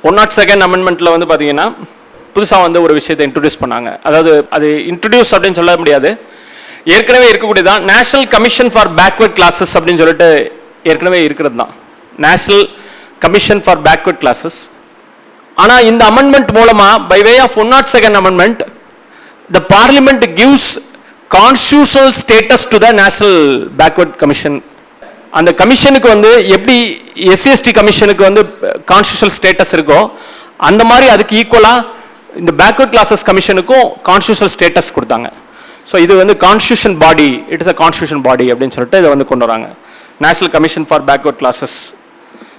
102nd அமெண்ட்மெண்ட்டில் வந்து பார்த்தீங்கன்னா புதுசாக வந்து ஒரு விஷயத்தை இன்ட்ரடியூஸ் பண்ணாங்க. அதாவது அது இன்ட்ரடியூஸ் அப்படின்னு சொல்ல முடியாது, ஏற்கனவே இருக்கக்கூடியதான். National commission for backward classes அப்படின்னு சொல்லிட்டு ஏற்கனவே இருக்கிறது தான், national commission for backward classes. ஆனால் இந்த அமெண்ட்மெண்ட் மூலமாக by way of 102nd amendment the parliament gives constitutional status to the national backward commission. அந்த கமிஷனுக்கு வந்து எப்படி எஸ்சிஎஸ்டி கமிஷனுக்கு வந்து கான்ஸ்டியூஷனல் ஸ்டேட்டஸ் இருக்கோ அந்த மாதிரி அதுக்கு ஈக்குவலாக இந்த பேக்வர்ட் கிளாஸஸ் கமிஷனுக்கும் கான்ஸ்டியூஷனல் ஸ்டேட்டஸ் கொடுத்தாங்க. ஸோ இது வந்து constitution body, it is a constitution பாடி அப்படின்னு சொல்லிட்டு இதை வந்து கொண்டு வராங்க. National commission for backward classes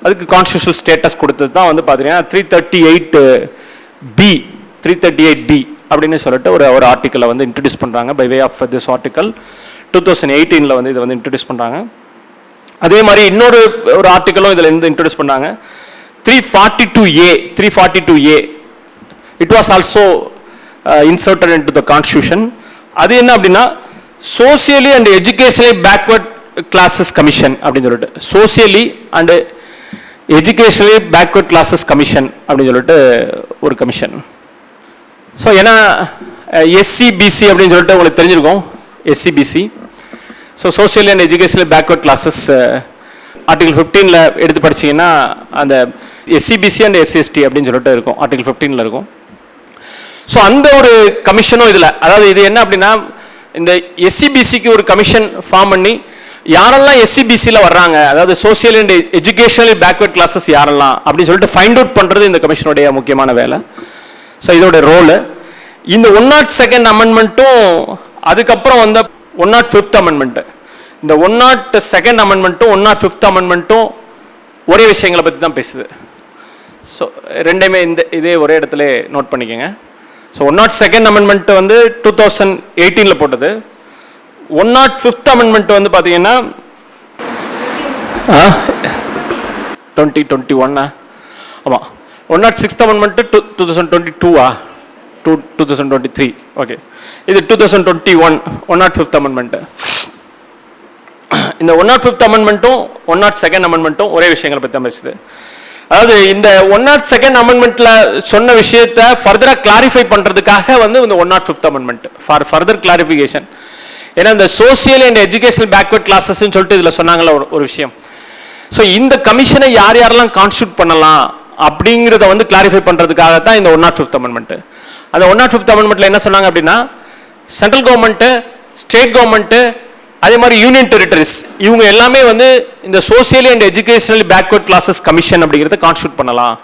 அதுக்கு கான்ஸ்டியூஷனல் ஸ்டேட்டஸ் கொடுத்தது தான் வந்து பார்த்தீங்கன்னா 338B அப்படின்னு சொல்லிட்டு ஒரு ஆர்டிக்கலை வந்து இன்ட்ரடியூஸ் பண்ணுறாங்க. By way of this article 2018 வந்து இதை வந்து இன்ட்ரடியூஸ் பண்ணுறாங்க. அதே மாதிரி இன்னொரு ஒரு ஆர்டிக்கலும் இதில் இருந்து இன்ட்ரடியூஸ் பண்ணாங்க, 342A. It was also inserted in to the constitution. அது என்ன அப்படின்னா socially and educationally backward classes commission அப்படின்னு சொல்லிட்டு, socially and educationally backward classes commission அப்படின்னு சொல்லிட்டு ஒரு கமிஷன். ஸோ ஏன்னா எஸ்சிபிசி அப்படின்னு சொல்லிட்டு உங்களுக்கு தெரிஞ்சிருக்கும், SCBC. So social and educational backward classes article 15 எடுத்து படிச்சிங்கன்னா அந்த எஸ்சிபிசி அண்ட் எஸ்சிஎஸ்டி அப்படின்னு சொல்லிட்டு இருக்கும், ஆர்டிகல் 15 இருக்கும். ஸோ அந்த ஒரு கமிஷனும் இதில், அதாவது இது என்ன அப்படின்னா இந்த எஸ்சிபிசிக்கு ஒரு கமிஷன் ஃபார்ம் பண்ணி யாரெல்லாம் எஸ்சிபிசியில் வர்றாங்க, அதாவது social and educationally backward classes யாரெல்லாம் அப்படின்னு சொல்லிட்டு ஃபைண்ட் அவுட் பண்ணுறது இந்த கமிஷனுடைய முக்கியமான வேலை. ஸோ இதோட ரோலு. இந்த 102nd அமெண்ட்மெண்ட்டும் அதுக்கப்புறம் வந்த 105th அமெண்ட்மெண்ட், இந்த 102nd அமெண்ட்மெண்ட்டும் 105th அமெண்ட்மெண்ட்டும் ஒரே விஷயங்களை பற்றி தான் பேசுது. ஸோ ரெண்டையுமே இதே ஒரே இடத்துல நோட் பண்ணிக்கோங்க. ஸோ 102nd அமெண்ட்மெண்ட் வந்து 2018 போட்டது. 105th அமெண்ட்மெண்ட் வந்து பார்த்தீங்கன்னா 2021. ஆமாம், 106th அமெண்ட்மெண்ட் 2022 2023. ஓகே, இது 2021 105th அமெண்ட்மெண்ட். இந்த 105th அமெண்ட்மெண்ட்டும் 102nd அமெண்ட்மெண்ட்டும் ஒரே விஷயங்களை பற்றி தான் பேசுது. அதாவது இந்த 102nd அமெண்ட்மெண்ட்ல சொன்ன விஷயத்தை ஃபர்தரா கிளாரிஃபை பண்றதுக்காக வந்து இந்த 105th amendment for further clarification. ஏன்னா இந்த social and educational backward classes சொல்லிட்டு இதுல சொன்னாங்கல்ல ஒரு விஷயம். ஸோ இந்த கமிஷனை யார் யாரெல்லாம் கான்ஸ்டியூட் பண்ணலாம் அப்படிங்கிறத வந்து கிளாரிஃபை பண்றதுக்காக தான் இந்த 105th அமெண்ட்மெண்ட். அந்த 105th அமெண்ட்மெண்ட்ல என்ன சொன்னாங்க அப்படின்னா சென்ட்ரல் கவர்மெண்ட், ஸ்டேட் கவர்மெண்ட், அதே மாதிரி யூனியன் டெரிட்டரிஸ் இவங்க எல்லாமே வந்து இந்த socially and educationally backward classes commission அப்படிங்கிறத கான்ஸ்டியூட் பண்ணலாம்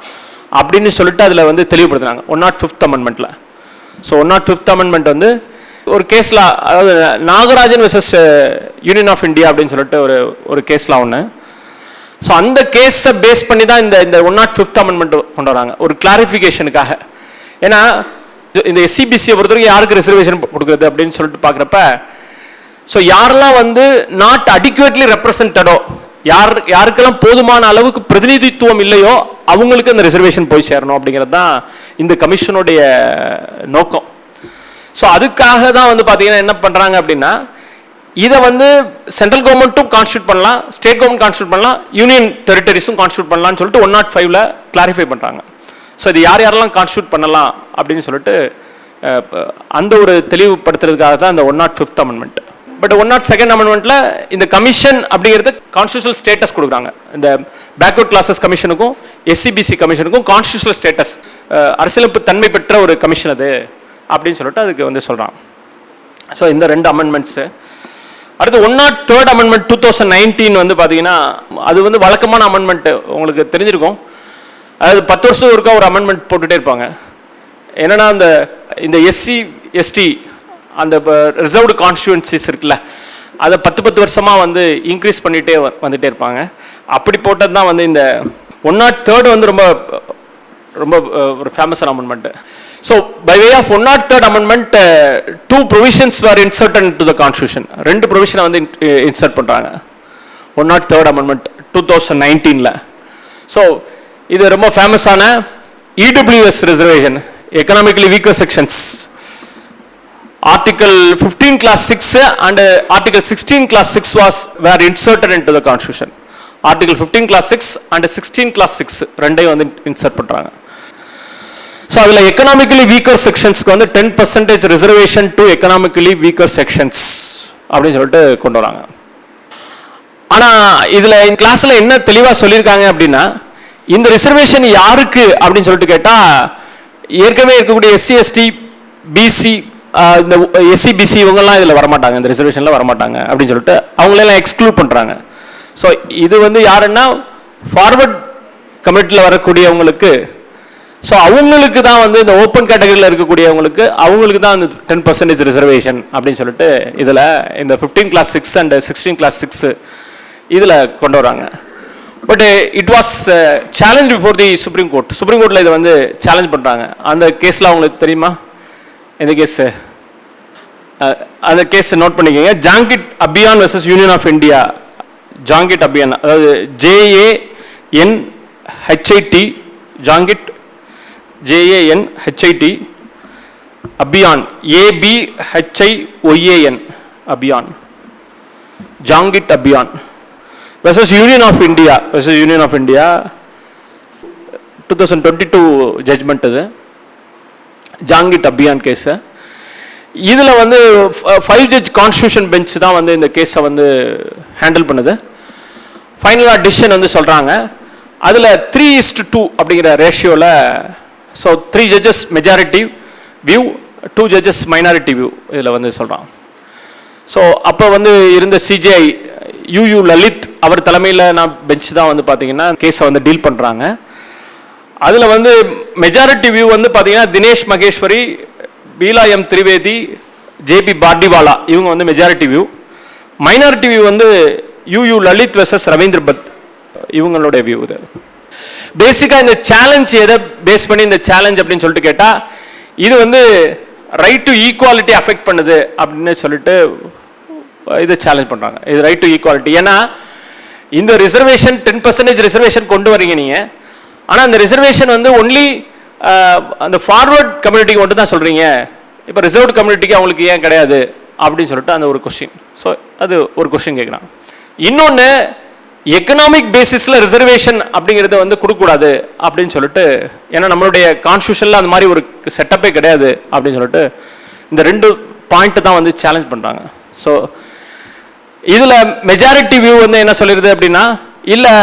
அப்படின்னு சொல்லிட்டு அதில் வந்து தெளிவுபடுத்துறாங்க 105th அமெண்ட்மெண்ட்ல. ஸோ 105th அமெண்ட்மெண்ட் வந்து ஒரு கேஸ்ல, அதாவது Nagarajan versus union of India அப்படின்னு சொல்லிட்டு ஒரு கேஸ்லாம் ஒன்று. ஸோ அந்த கேஸை பேஸ் பண்ணி தான் இந்த 105th அமெண்ட்மெண்ட் கொண்டு வராங்க ஒரு கிளாரிஃபிகேஷனுக்காக. ஏன்னா இந்த எஸ்சிபிசியை பொறுத்த வரைக்கும் யாருக்கு ரிசர்வேஷன் கொடுக்குறது அப்படின்னு சொல்லிட்டு பார்க்குறப்ப, ஸோ யாரெல்லாம் வந்து நாட் அடிக்குவேட்லி ரெப்ரசன்டடோ, யாருக்கெல்லாம் போதுமான அளவுக்கு பிரதிநிதித்துவம் இல்லையோ அவங்களுக்கு அந்த ரிசர்வேஷன் போய் சேரணும் அப்படிங்கிறது தான் இந்த கமிஷனுடைய நோக்கம். ஸோ அதுக்காக தான் வந்து பார்த்தீங்கன்னா என்ன பண்ணுறாங்க அப்படின்னா இதை வந்து சென்ட்ரல் கவர்மெண்ட்டும் கான்ஸ்டியூட் பண்ணலாம், ஸ்டேட் கவர்மெண்ட் கான்ஸ்டியூட் பண்ணலாம், யூனியன் டெரிட்டரிஸும் கான்ஸ்டியூட் பண்ணலாம்னு சொல்லிட்டு 105ல கிளாரிஃபை பண்ணுறாங்க. ஸோ இது யாரெல்லாம் கான்ஸ்டியூட் பண்ணலாம் அப்படின்னு சொல்லிட்டு அந்த ஒரு தெளிவுபடுத்துறதுக்காக தான் இந்த 105th அமெண்ட்மெண்ட். பட் 102nd அமெண்ட்மெண்ட்ல இந்த கமிஷன் அப்படிங்கிறது கான்ஸ்டியூஷனல் ஸ்டேட்டஸ் கொடுக்குறாங்க. இந்த பேக்வர்ட் கிளாஸஸ் கமிஷனுக்கும் எஸ்சிபிசி கமிஷனுக்கும் கான்ஸ்டியூஷனல் ஸ்டேட்டஸ், அரசியலமைப்பு தன்மை பெற்ற ஒரு கமிஷன் அது அப்படின்னு சொல்லிட்டு அதுக்கு வந்து சொல்றாங்க. ஸோ இந்த ரெண்டு அமெண்ட்மெண்ட்ஸ். அடுத்து 103rd அமெண்ட்மெண்ட் 2019 வந்து பார்த்தீங்கன்னா அது வந்து வழக்கமான அமெண்ட்மெண்ட், உங்களுக்கு தெரிஞ்சிருக்கும். அதாவது 10 வருஷம் ஒருக்கா ஒரு அமெண்ட்மெண்ட் போட்டுகிட்டே இருப்பாங்க. என்னன்னா இந்த எஸ்சி எஸ்டி அந்த ரிசர்வ்டு கான்ஸ்டியூன்சிஸ் இருக்குல்ல, அதை 10 வருஷமாக வந்து இன்க்ரீஸ் பண்ணிகிட்டே வந்துட்டே இருப்பாங்க. அப்படி போட்டது தான் வந்து இந்த 103rd வந்து ரொம்ப ரொம்ப ஒரு ஃபேமஸான amendment. So by way of 103rd amendment 2 provisions were inserted into the constitution. 2 ப்ரொவிஷனை வந்து இன்சர்ட் பண்ணுறாங்க 103rd அமெண்ட்மெண்ட் 2019. ஸோ இது ரொம்ப ஃபேமஸான EWS reservation, economically weaker sections, Article 15 class 6 and Article 16 class 6 were inserted into the constitution. Article 15 class 6 and 16 class 6 ரெண்டையும் வந்து insert பண்றாங்க. So அதில் எக்கனாமிக்கலி வீக்கர் செக்ஷன்ஸ்க்கு வந்து 10% reservation to economically weaker sections அப்படின்னு சொல்லிட்டு கொண்டு வராங்க. ஆனால் இதில் இந்த கிளாஸில் என்ன தெளிவாக சொல்லியிருக்காங்க அப்படின்னா, இந்த ரிசர்வேஷன் யாருக்கு அப்படின்னு சொல்லிட்டு கேட்டால், ஏற்கனவே இருக்கக்கூடிய எஸ்சி எஸ்டி பிசி இந்த எஸ்சி பிசி இவங்கெல்லாம் இதில் வரமாட்டாங்க, இந்த ரிசர்வேஷனில் வரமாட்டாங்க அப்படின்னு சொல்லிட்டு அவங்களெல்லாம் எக்ஸ்க்ளூட் பண்ணுறாங்க. ஸோ இது வந்து யாருன்னா ஃபார்வர்ட் கம்யூனிட்டியில் வரக்கூடியவங்களுக்கு, ஸோ அவங்களுக்கு தான் வந்து இந்த ஓப்பன் கேட்டகரியில் இருக்கக்கூடியவங்களுக்கு அவங்களுக்கு தான் அந்த 10% ரிசர்வேஷன் அப்படின்னு சொல்லிட்டு இதில் இந்த 15 கிளாஸ் 6 அண்ட் 16 கிளாஸ் 6 இதில் கொண்டு வராங்க. But it was challenge before the supreme court. Supreme கோர்ட்டில் இதை வந்து சேலஞ்ச் பண்ணுறாங்க. அந்த கேஸில் அவங்களுக்கு தெரியுமா இந்த கேஸு? அந்த கேஸை நோட் பண்ணிக்கோங்க. Jangid Abhiyan versus union of India. Jangid Abhiyan, அதாவது JANHIT, Jangid JANHIT, Abhiyan ABHIOAN, Abhiyan, Jangid Abhiyan versus union of India, 2022 judgement இது, ஜாங்கிட் அபியான் கேஸு. இதில் வந்து 5 ஜட்ஜ் கான்ஸ்டியூஷன் பெஞ்ச் தான் வந்து இந்த கேஸை வந்து ஹேண்டில் பண்ணுது. ஃபைனலாக டிசிஷன் வந்து சொல்கிறாங்க. அதில் 3:2 அப்படிங்கிற ரேஷியோவில், so 3 judges majority view, 2 judges minority view இதில் வந்து சொல்கிறான். ஸோ அப்போ வந்து இருந்த CJI UU லலித் அவர் தலைமையில் நான் பெஞ்ச் தான் வந்து பார்த்தீங்கன்னா கேஸை வந்து டீல் பண்ணுறாங்க. அதில் வந்து மெஜாரிட்டி வியூ வந்து பார்த்தீங்கன்னா தினேஷ் மகேஸ்வரி, பீலா M திரிவேதி, JB பார்டிவாலா இவங்க வந்து மெஜாரிட்டி வியூ. மைனாரிட்டி வியூ வந்து UU Lalit versus Ravindra but இவங்களுடைய வியூ. இது பேசிக்காக இந்த சேலஞ்ச் எதை பேஸ் பண்ணி இந்த சேலஞ்ச் அப்படின்னு சொல்லிட்டு கேட்டால், இது வந்து ரைட் டு ஈக்குவாலிட்டி அஃபெக்ட் பண்ணுது அப்படின்னு சொல்லிட்டு இதை சேலஞ்ச் பண்ணுறாங்க. இது ரைட் டு ஈக்குவாலிட்டி. ஏன்னா இந்த ரிசர்வேஷன் 10% ரிசர்வேஷன் கொண்டு வரீங்க நீங்கள், ஆனால் அந்த ரிசர்வேஷன் வந்து ஒன்லி அந்த ஃபார்வர்ட் கம்யூனிட்டிக்கு மட்டும் தான் சொல்கிறீங்க, இப்போ ரிசர்வ்டு கம்யூனிட்டிக்கு அவங்களுக்கு ஏன் கிடையாது அப்படின்னு சொல்லிட்டு அந்த ஒரு கொஸ்டின். ஸோ அது ஒரு கொஸ்டின் கேட்குறான். இன்னொன்று, எக்கனாமிக் பேசிஸில் ரிசர்வேஷன் அப்படிங்கிறத வந்து கொடுக்கக்கூடாது அப்படின்னு சொல்லிட்டு, ஏன்னா நம்மளுடைய கான்ஸ்டியூஷனில் அந்த மாதிரி ஒரு செட்டப்பே கிடையாது அப்படின்னு சொல்லிட்டு இந்த 2 பாயிண்ட்டு தான் வந்து சேலஞ்ச் பண்ணுறாங்க. ஸோ இதில் மெஜாரிட்டி வியூ வந்து என்ன சொல்லிடுது அப்படின்னா, இல்லை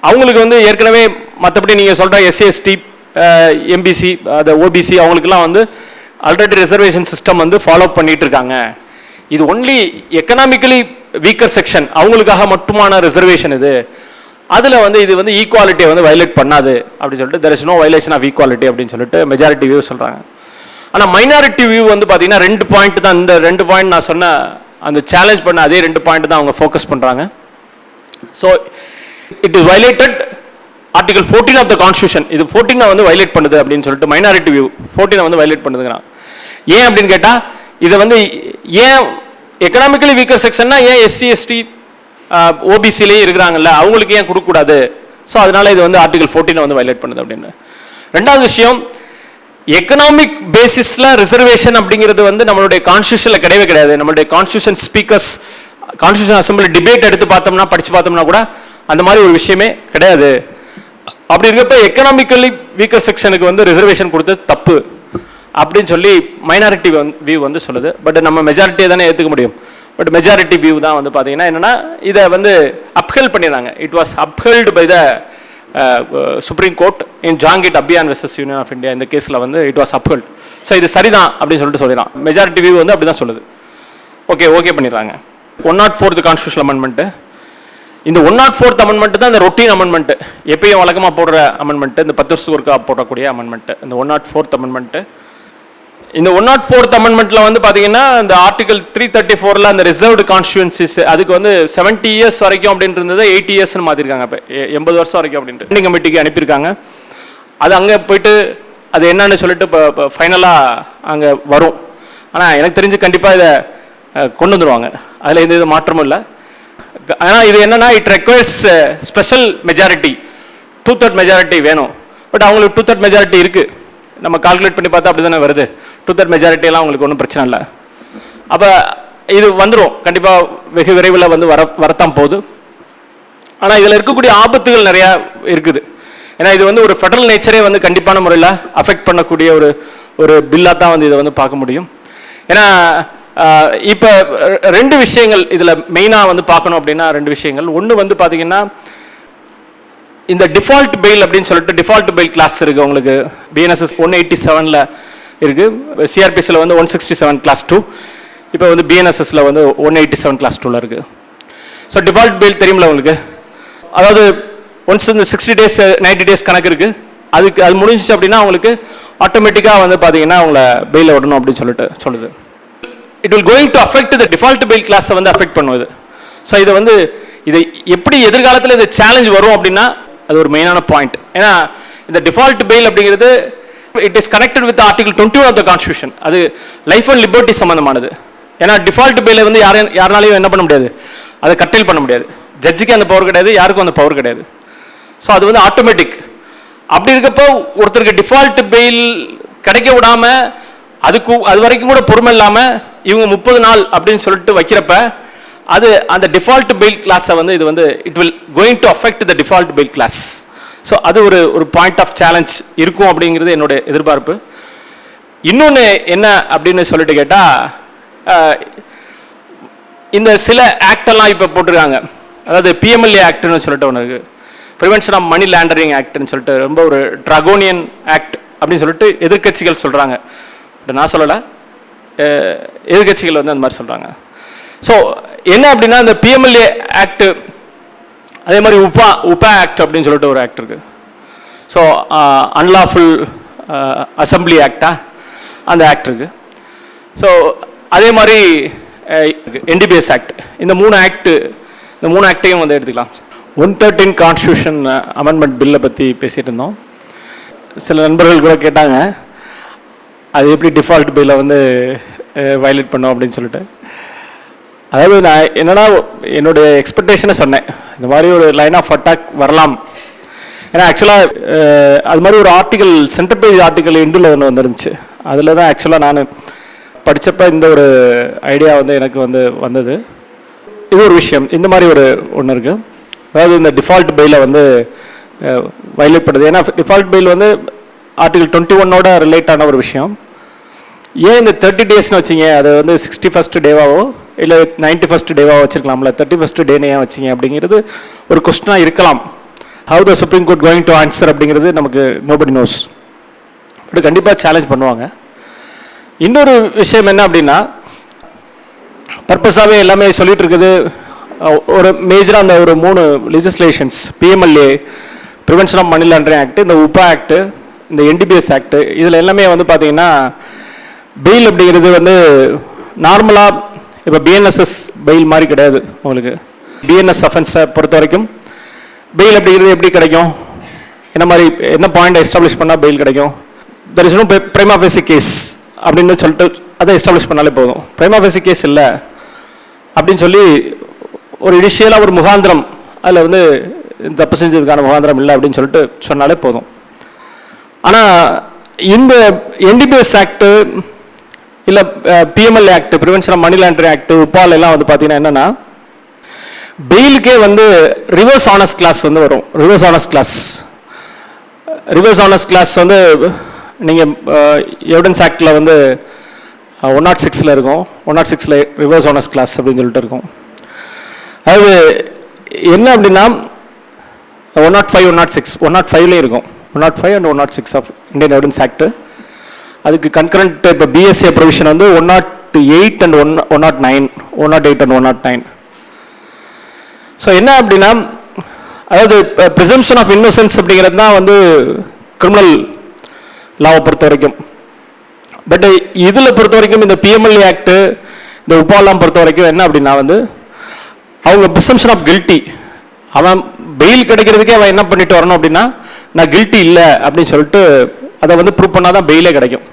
அவங்களுக்கு வந்து ஏற்கனவே மற்றபடி நீங்கள் சொல்கிற SC ST MBC அது OBC அவங்களுக்குலாம் வந்து ஆல்ரெடி ரிசர்வேஷன் சிஸ்டம் வந்து ஃபாலோ பண்ணிட்டு இருக்காங்க, இது ஒன்லி எக்கனாமிக்கலி வீக்கர் செக்ஷன் அவங்களுக்காக மட்டுமான ரிசர்வேஷன் இது, அதில் வந்து இது வந்து ஈக்குவாலிட்டியை வந்து வயலேட் பண்ணாது அப்படின்னு சொல்லிட்டு there is no violation of equality அப்படின்னு சொல்லிட்டு மெஜாரிட்டி வியூ சொல்கிறாங்க. ஆனால் மைனாரிட்டி வியூ வந்து பார்த்தீங்கன்னா 2 பாயிண்ட் தான், இந்த 2 பாயிண்ட் நான் சொன்ன அந்த சேலஞ்ச் பண்ண அதே 2 பாயிண்ட் தான் அவங்க ஃபோக்கஸ் பண்ணுறாங்க. So it is violated article 14 of the constitution. இது 14 வந்து வயலேட் பண்ணுது அப்படின்னு சொல்லிட்டு மைனாரிட்டி வியூ 14 வந்து வயலேட் பண்ணுதுங்கிறான். ஏன் அப்படின்னு கேட்டால், இதை வந்து ஏன் எக்கனாமிக்கலி வீக்கர் செக்ஷன்னா ஏன் SC ST OBCலேயே இருக்கிறாங்கல்ல அவங்களுக்கு ஏன் கொடுக்கக்கூடாது, ஸோ அதனால இது வந்து ஆர்டிகல் 14 வந்து வயலேட் பண்ணுது அப்படின்னு. ரெண்டாவது விஷயம், எக்கனாமிக் பேசிஸில் ரிசர்வேஷன் அப்படிங்கிறது வந்து நம்மளுடைய கான்ஸ்டியூஷனில் கிடையவே கிடையாது. நம்மளுடைய constitution speakers, constitution assembly debate எடுத்து பார்த்தோம்னா, படித்து பார்த்தோம்னா கூட அந்த மாதிரி ஒரு விஷயமே கிடையாது. அப்படி இருக்கப்ப எக்கனாமிக்கலி வீக்கர் செக்ஷனுக்கு வந்து ரிசர்வேஷன் கொடுத்தது தப்பு அப்படின்னு சொல்லி மைனாரிட்டி வியூ வந்து சொல்லுது. பட் நம்ம மெஜாரிட்டியை தானே ஏற்றுக்க முடியும். பட் மெஜாரிட்டி வியூ தான் வந்து பார்த்தீங்கன்னா என்னென்னா, இதை வந்து அப்ஹெல்ட் பண்ணிடுறாங்க. It was upheld by the supreme court in Janhit Abhiyan versus union of India. இந்த கேஸில் வந்து இட் வாஸ் அப்ஹெல்ட். ஸோ இது சரிதான் அப்படின்னு சொல்லிட்டு சொல்லிடலாம். மெஜாரிட்டி வியூ வந்து அப்படி தான் சொல்லுது. ஓகே பண்ணிடுறாங்க. 104th constitution amendment. இந்த 104th அமெண்ட்மெண்ட் தான் இந்த ரொட்டீன் அமெண்ட்மெண்ட், எப்பயும் வழக்கமாக போடுற அமெண்ட்மெண்ட், இந்த 10 வருஷத்துக்கு ஒருக்கா போடக்கூடிய அமெண்ட்மெண்ட் இந்த 104th அமெண்ட்மெண்ட். இந்த 104th அமெண்ட்மெண்ட்ல வந்து பார்த்தீங்கன்னா இந்த ஆர்டிகல் 334ல் அந்த ரிசர்வ்டு கான்ஸ்டியூன்சிஸ் அதுக்கு வந்து 70 இயர்ஸ் வரைக்கும் அப்படின்னு இருந்தது 80 இயர்ஸ்னு மாற்றிருக்காங்க. இப்போ 80 வருஷம் வரைக்கும் அப்படின்ட்டு கமிட்டிக்கு அனுப்பியிருக்காங்க. அது அங்கே போயிட்டு அது என்னன்னு சொல்லிட்டு இப்போ ஃபைனலாக அங்கே வரும். ஆனால் எனக்கு தெரிஞ்சு கண்டிப்பாக இதை கொண்டு வந்துடுவாங்க, அதில் எந்த இது மாற்றமும் இல்லை. ஆனால் இது என்னன்னா, it requires special majority, 2/3 majority வேணும். பட் அவங்களுக்கு 2/3 மெஜாரிட்டி இருக்குது. நம்ம கால்குலேட் பண்ணி பார்த்தா அப்படி தானே வருது. 2/3 மெஜாரிட்டியெல்லாம் அவங்களுக்கு ஒன்றும் பிரச்சனை இல்லை. அப்போ இது வந்துடும் கண்டிப்பாக, வெகு விரைவில் வந்து வரத்தான் போகுது. ஆனால் இதில் இருக்கக்கூடிய ஆபத்துகள் நிறையா இருக்குது. ஏன்னா இது வந்து ஒரு ஃபெடரல் நேச்சரே வந்து கண்டிப்பான முறையில் அஃபெக்ட் பண்ணக்கூடிய ஒரு பில்லாக தான் வந்து இதை வந்து பார்க்க முடியும். ஏன்னா இப்போ ரெண்டு விஷயங்கள் இதில் மெயினாக வந்து பார்க்கணும் அப்படின்னா ரெண்டு விஷயங்கள். ஒன்று வந்து பார்த்தீங்கன்னா இந்த டிஃபால்ட் பெயில் அப்படின்னு சொல்லிட்டு டிஃபால்ட் பெயில் கிளாஸ் இருக்குது உங்களுக்கு. பிஎன்எஸ்எஸ் 187 இருக்குது, சிஆர்பிஎஸ்சில் வந்து 167 கிளாஸ் 2, இப்போ வந்து பிஎன்எஸ்எஸ்ல வந்து 187 கிளாஸ் 2ல இருக்குது. ஸோ டிஃபால்ட் பெயில் தெரியுமில்ல உங்களுக்கு. அதாவது ஒன்ஸ் இந்த 60 days 90 days கணக்கு இருக்குது, அது முடிஞ்சிச்சு அப்படின்னா அவங்களுக்கு ஆட்டோமேட்டிக்காக வந்து பார்த்தீங்கன்னா அவங்கள பெயில விடணும் அப்படின்னு சொல்லிட்டு சொல்லுது. It will going to affect the default bail கிளாஸை வந்து அஃபெக்ட் பண்ணுவது. ஸோ இதை வந்து இதை எப்படி எதிர்காலத்தில் இந்த சேலஞ்ச் வரும் அப்படின்னா அது ஒரு மெயினான பாயிண்ட். ஏன்னா இந்த டிஃபால்ட் பெயில் அப்படிங்கிறது it is connected with article 21 of the constitution. அது லைஃப் அண்ட் லிபர்ட்டி சம்பந்தமானது. ஏன்னா டிஃபால்ட் பெயில வந்து யாருனாலையும் என்ன பண்ண முடியாது, அதை கட்டல் பண்ண முடியாது. ஜட்ஜுக்கு அந்த பவர் கிடையாது, யாருக்கும் அந்த பவர் கிடையாது. ஸோ அது வந்து ஆட்டோமேட்டிக். அப்படி இருக்கப்போ ஒருத்தருக்கு டிஃபால்ட் பெயில் கிடைக்க விடாம அது வரைக்கும் கூட பொறுமை இல்லாமல் இவங்க 30 நாள் அப்படின்னு சொல்லிட்டு வைக்கிறப்ப அது அந்த டிஃபால்ட் பெயில் கிளாஸை வந்து இது வந்து it will going to affect the default bail clause. So அது ஒரு பாயிண்ட் ஆஃப் சேலஞ்ச் இருக்கும் அப்படிங்கிறது என்னோட எதிர்பார்ப்பு. இன்னொன்று என்ன அப்படின்னு சொல்லிட்டு கேட்டால், இந்த சில ஆக்டெல்லாம் இப்போ போட்டிருக்காங்க. அதாவது பிஎம்எல்ஏ ஆக்ட்னு சொல்லிட்டு ஒன்று இருக்குது, ப்ரிவென்ஷன் ஆஃப் மணி லாண்டரிங் ஆக்ட்னு சொல்லிட்டு ரொம்ப ஒரு ட்ராகோனியன் ஆக்ட் அப்படின்னு சொல்லிட்டு எதிர்கட்சிகள் சொல்கிறாங்க. நான் சொல்லலை, எதிர்கட்சிகள் வந்து அந்த மாதிரி சொல்கிறாங்க. ஸோ என்ன அப்படின்னா இந்த பிஎம்எல்ஏ ஆக்ட், அதே மாதிரி உபா ஆக்ட் அப்படின்னு சொல்லிட்டு ஒரு ஆக்ட் இருக்குது. ஸோ அன்லாஃபுல் அசம்பிளி ஆக்டா அந்த ஆக்ட் இருக்குது. ஸோ அதே மாதிரி என்டிபிஎஸ் ஆக்ட், இந்த மூணு ஆக்டையும் வந்து எடுத்துக்கலாம். 113 கான்ஸ்டியூஷன் அமெண்ட்மெண்ட் பில்லை பற்றி பேசிகிட்டு இருந்தோம். சில நண்பர்கள் கூட கேட்டாங்க அது எப்படி டிஃபால்ட் பில்லை வந்து வயலேட் பண்ணோம் அப்படின்னு சொல்லிட்டு. அதாவது நான் என்னன்னா என்னுடைய எக்ஸ்பெக்டேஷனை சொன்னேன், இந்த மாதிரி ஒரு லைன் ஆஃப் அட்டாக் வரலாம். ஏன்னா ஆக்சுவலாக அது மாதிரி ஒரு ஆர்டிக்கல், சென்டர் பேஜ் ஆர்டிக்கல் இண்டில் ஒன்று வந்துருந்துச்சு. அதில் தான் ஆக்சுவலாக நான் படித்தப்போ இந்த ஒரு ஐடியா வந்து எனக்கு வந்து வந்தது. இது ஒரு விஷயம், இந்த மாதிரி ஒன்று இருக்குது. அதாவது இந்த டிஃபால்ட் பெயிலை வந்து வயலேட் பண்ணுறது. ஏன்னா டிஃபால்ட் பெயில் வந்து ஆர்டிகல் 21ஓட ரிலேட் ஆன ஒரு விஷயம். ஏன் இந்த 30 daysனு வச்சிங்க, அது வந்து 61st டேவாவோ இல்லை 91st டேவாவோ வச்சிருக்கலாம்ல, 31st டேன்னு ஏன் வச்சிங்க அப்படிங்கிறது ஒரு கொஸ்டினாக இருக்கலாம். How the supreme court going to answer அப்படிங்கிறது நமக்கு நோபடி நோஸ். பட் கண்டிப்பாக சேலஞ்ச் பண்ணுவாங்க. இன்னொரு விஷயம் என்ன அப்படின்னா, பர்பஸாகவே எல்லாமே சொல்லிட்டு இருக்குது. ஒரு மேஜராக அந்த ஒரு 3 legislations, PMLA, prevention of money laundering act, இந்த உபா ஆக்ட், இந்த என்டிபிஎஸ் ஆக்ட், இதில் எல்லாமே வந்து பார்த்தீங்கன்னா பெயில் அப்படிங்கிறது வந்து நார்மலாக இப்போ பிஎன்எஸ்எஸ் பெயில் மாதிரி கிடையாது. உங்களுக்கு பிஎன்எஸ் அஃபென்ஸை பொறுத்த வரைக்கும் பெயில் அப்படிங்கிறது எப்படி கிடைக்கும், என்ன பாயிண்ட் எஸ்டாப்ளிஷ் பண்ணால் பெயில் கிடைக்கும். There is no prima facie case அப்படின்னு சொல்லிட்டு அதை எஸ்டாப்ளிஷ் பண்ணாலே போதும். பிரைமா ஃபேசி கேஸ் இல்லை அப்படின்னு சொல்லி ஒரு இனிஷியலாக ஒரு முகாந்திரம், அதில் வந்து தப்பு செஞ்சதுக்கான முகாந்திரம் இல்லை அப்படின்னு சொல்லிட்டு சொன்னாலே போதும். ஆனால் இந்த என்டிபிஎஸ் ஆக்டு இல்லை PMLA act, prevention of money laundering act, உப்பால் எல்லாம் வந்து பார்த்தீங்கன்னா என்னென்னா பெயிலுக்கே வந்து ரிவர்ஸ் ஆனஸ்ட் கிளாஸ் வந்து வரும். ரிவர்ஸ் ஆனஸ்ட் கிளாஸ் வந்து நீங்கள் எவிடன்ஸ் ஆக்டில் வந்து 106ல் இருக்கும். 106ல் ரிவர்ஸ் ஆனஸ்ட் கிளாஸ் அப்படின்னு சொல்லிட்டு இருக்கும். அது என்ன அப்படின்னா 105, 106, 105லேயும் இருக்கும். 105 and 106 of Indian evidence act. அதுக்கு கன்கரண்ட் இப்போ பிஎஸ்ஏ ப்ரொவிஷன் வந்து 108 and 109, 108 and 109. ஸோ என்ன அப்படின்னா, அதாவது ப்ரிசம்ப்ஷன் ஆஃப் இன்னோசன்ஸ் அப்படிங்கிறது தான் வந்து கிரிமினல் லாவை பொறுத்த வரைக்கும். பட் இதில் பொறுத்த வரைக்கும் இந்த பிஎம்எல்ஏ ஆக்டு, இந்த உப்பாலாம் பொறுத்த வரைக்கும் என்ன அப்படின்னா வந்து அவங்க ப்ரிசம்ப்ஷன் ஆஃப் கில்ட்டி, அவன் பெயில் கிடைக்கிறதுக்கே அவன் என்ன பண்ணிட்டு வரணும் அப்படின்னா நான் கில்ட்டி இல்லை அப்படின்னு சொல்லிட்டு அதை வந்து ப்ரூவ் பண்ணால் தான் பெயிலே கிடைக்கும்.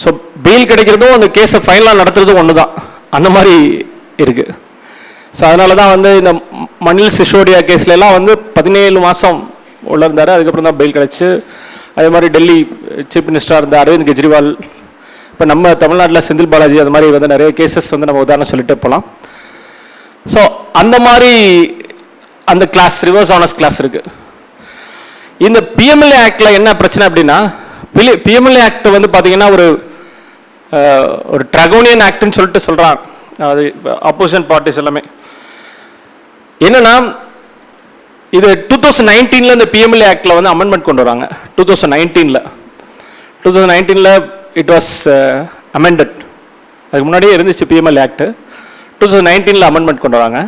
ஸோ பெயில் கிடைக்கிறதும் அந்த கேஸை ஃபைனலாக நடத்துறதும் ஒன்று தான், அந்த மாதிரி இருக்குது. ஸோ அதனால தான் வந்து இந்த மணில் சிசோடியா கேஸ்லாம் வந்து 17 மாதம் உள்ள இருந்தார். அதுக்கப்புறம் தான் பெயில் கிடச்சி. அதே மாதிரி டெல்லி சீஃப் மினிஸ்டராக இருந்த அரவிந்த் கெஜ்ரிவால், இப்போ நம்ம தமிழ்நாட்டில் செந்தில் பாலாஜி, அது மாதிரி வந்து நிறைய கேசஸ் வந்து நம்ம உதாரணம் சொல்லிட்டு போகலாம். ஸோ அந்த மாதிரி அந்த கிளாஸ், ரிவர்ஸ் ஆனஸ்ட் கிளாஸ் இருக்குது. இந்த பிஎம்எல்ஏ ஆக்ட்ல என்ன பிரச்சனை அப்படின்னா, பிஎம்எல்ஏ ஆக்ட் வந்து பார்த்தீங்கன்னா ஒரு ட்ராகோனியன் ஆக்ட்னு சொல்லிட்டு சொல்றாங்க. அது ஆப்போசிஷன் பார்ட்டிஸ் எல்லாமே என்னன்னா, இது 2019 இந்த பிஎம்எல்ஏ ஆக்ட்ல வந்து அமெண்ட்மெண்ட் கொண்டு வராங்க. 2019 இட் வாஸ் அமெண்டட். அதுக்கு முன்னாடியே இருந்துச்சு பிஎம்எல்ஏ ஆக்ட். 2019 அமெண்ட்மெண்ட் கொண்டு வராங்க.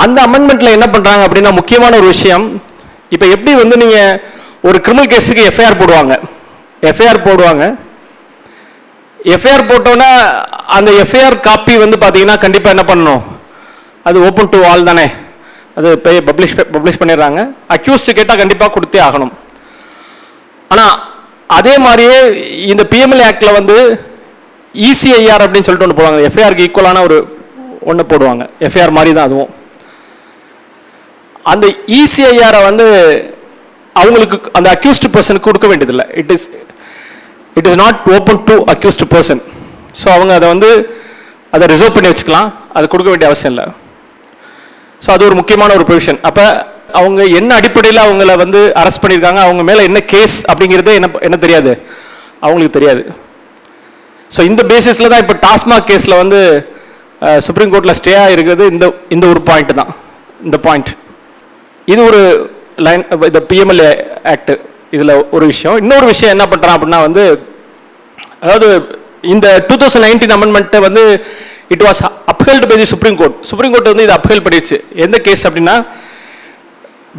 அந்த அமெண்ட்மெண்ட்ல என்ன பண்றாங்க அப்படின்னா, முக்கியமான ஒரு விஷயம், இப்போ எப்படி வந்து நீங்க ஒரு கிரிமினல் கேஸுக்கு எஃப்ஐஆர் போடுவாங்க, எஃப்ஐஆர் போட்டோன்னா அந்த எஃப்ஐஆர் காப்பி வந்து பார்த்தீங்கன்னா கண்டிப்பாக என்ன பண்ணணும், அது ஓப்பன் டு ஆல் தானே, அது பப்ளிஷ் பண்ணிடுறாங்க. அக்யூஸ்ட் கேட்டால் கண்டிப்பாக கொடுத்தே ஆகணும். ஆனால் அதே மாதிரியே இந்த பிஎம்எல்ஏ ஆக்ட்ல வந்து இசிஐஆர் அப்படின்னு சொல்லிட்டு ஒன்று போடுவாங்க. எஃப்ஐஆருக்கு ஈக்குவலான ஒன்று போடுவாங்க. எஃப்ஐஆர் மாதிரி தான் அதுவும். அந்த இசிஐஆரை வந்து அவங்களுக்கு அந்த அக்யூஸ்ட் பர்சனுக்கு கொடுக்க வேண்டியதில்லை. It is not open to accused person. So அவங்க அதை ரிசர்வ் பண்ணி வச்சுக்கலாம், அது கொடுக்க வேண்டிய அவசியம் இல்லை. ஸோ அது ஒரு முக்கியமான ஒரு ப்ரொவிஷன். அப்போ அவங்க என்ன அடிப்படையில் அவங்கள வந்து அரெஸ்ட் பண்ணியிருக்காங்க, அவங்க மேலே என்ன கேஸ் அப்படிங்கிறதே என்ன தெரியாது, அவங்களுக்கு தெரியாது. ஸோ இந்த பேசிஸில் தான் இப்போ டாஸ்மாக் கேஸில் வந்து சுப்ரீம் கோர்ட்டில் ஸ்டே ஆகிருக்கிறது இந்த ஒரு பாயிண்ட் தான். இந்த பாயிண்ட் இது ஒரு லைன், இந்த பிஎம்எல்ஏ ஆக்ட் இதில் ஒரு விஷயம். இன்னொரு விஷயம் என்ன பண்ணுறான் அப்படின்னா வந்து, அதாவது இந்த 2019 அமெண்ட்மெண்ட்டை வந்து it was upheld by the supreme court. Supreme court வந்து இதை அப்ஹெல்ட் பண்ணிடுச்சு. எந்த கேஸ் அப்படின்னா,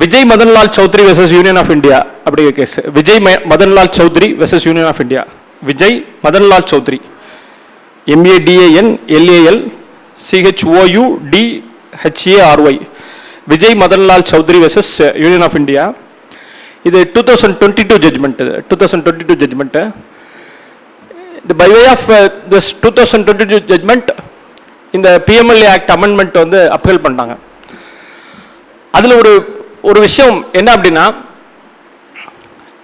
Vijay Madanlal Choudhary versus union of India அப்படிங்கிற case. Vijay Madanlal Choudhary versus union of India. Vijay Madanlal Choudhary, MADANLAL CHOUDHARY, Vijay Madanlal Choudhary versus union of India. இது 2022 judgment. 2022 judgment. By way of this 2022 judgment இந்த PMLA act amendment வந்து upheld பண்ணாங்க. அதில் ஒரு விஷயம் என்ன அப்படின்னா,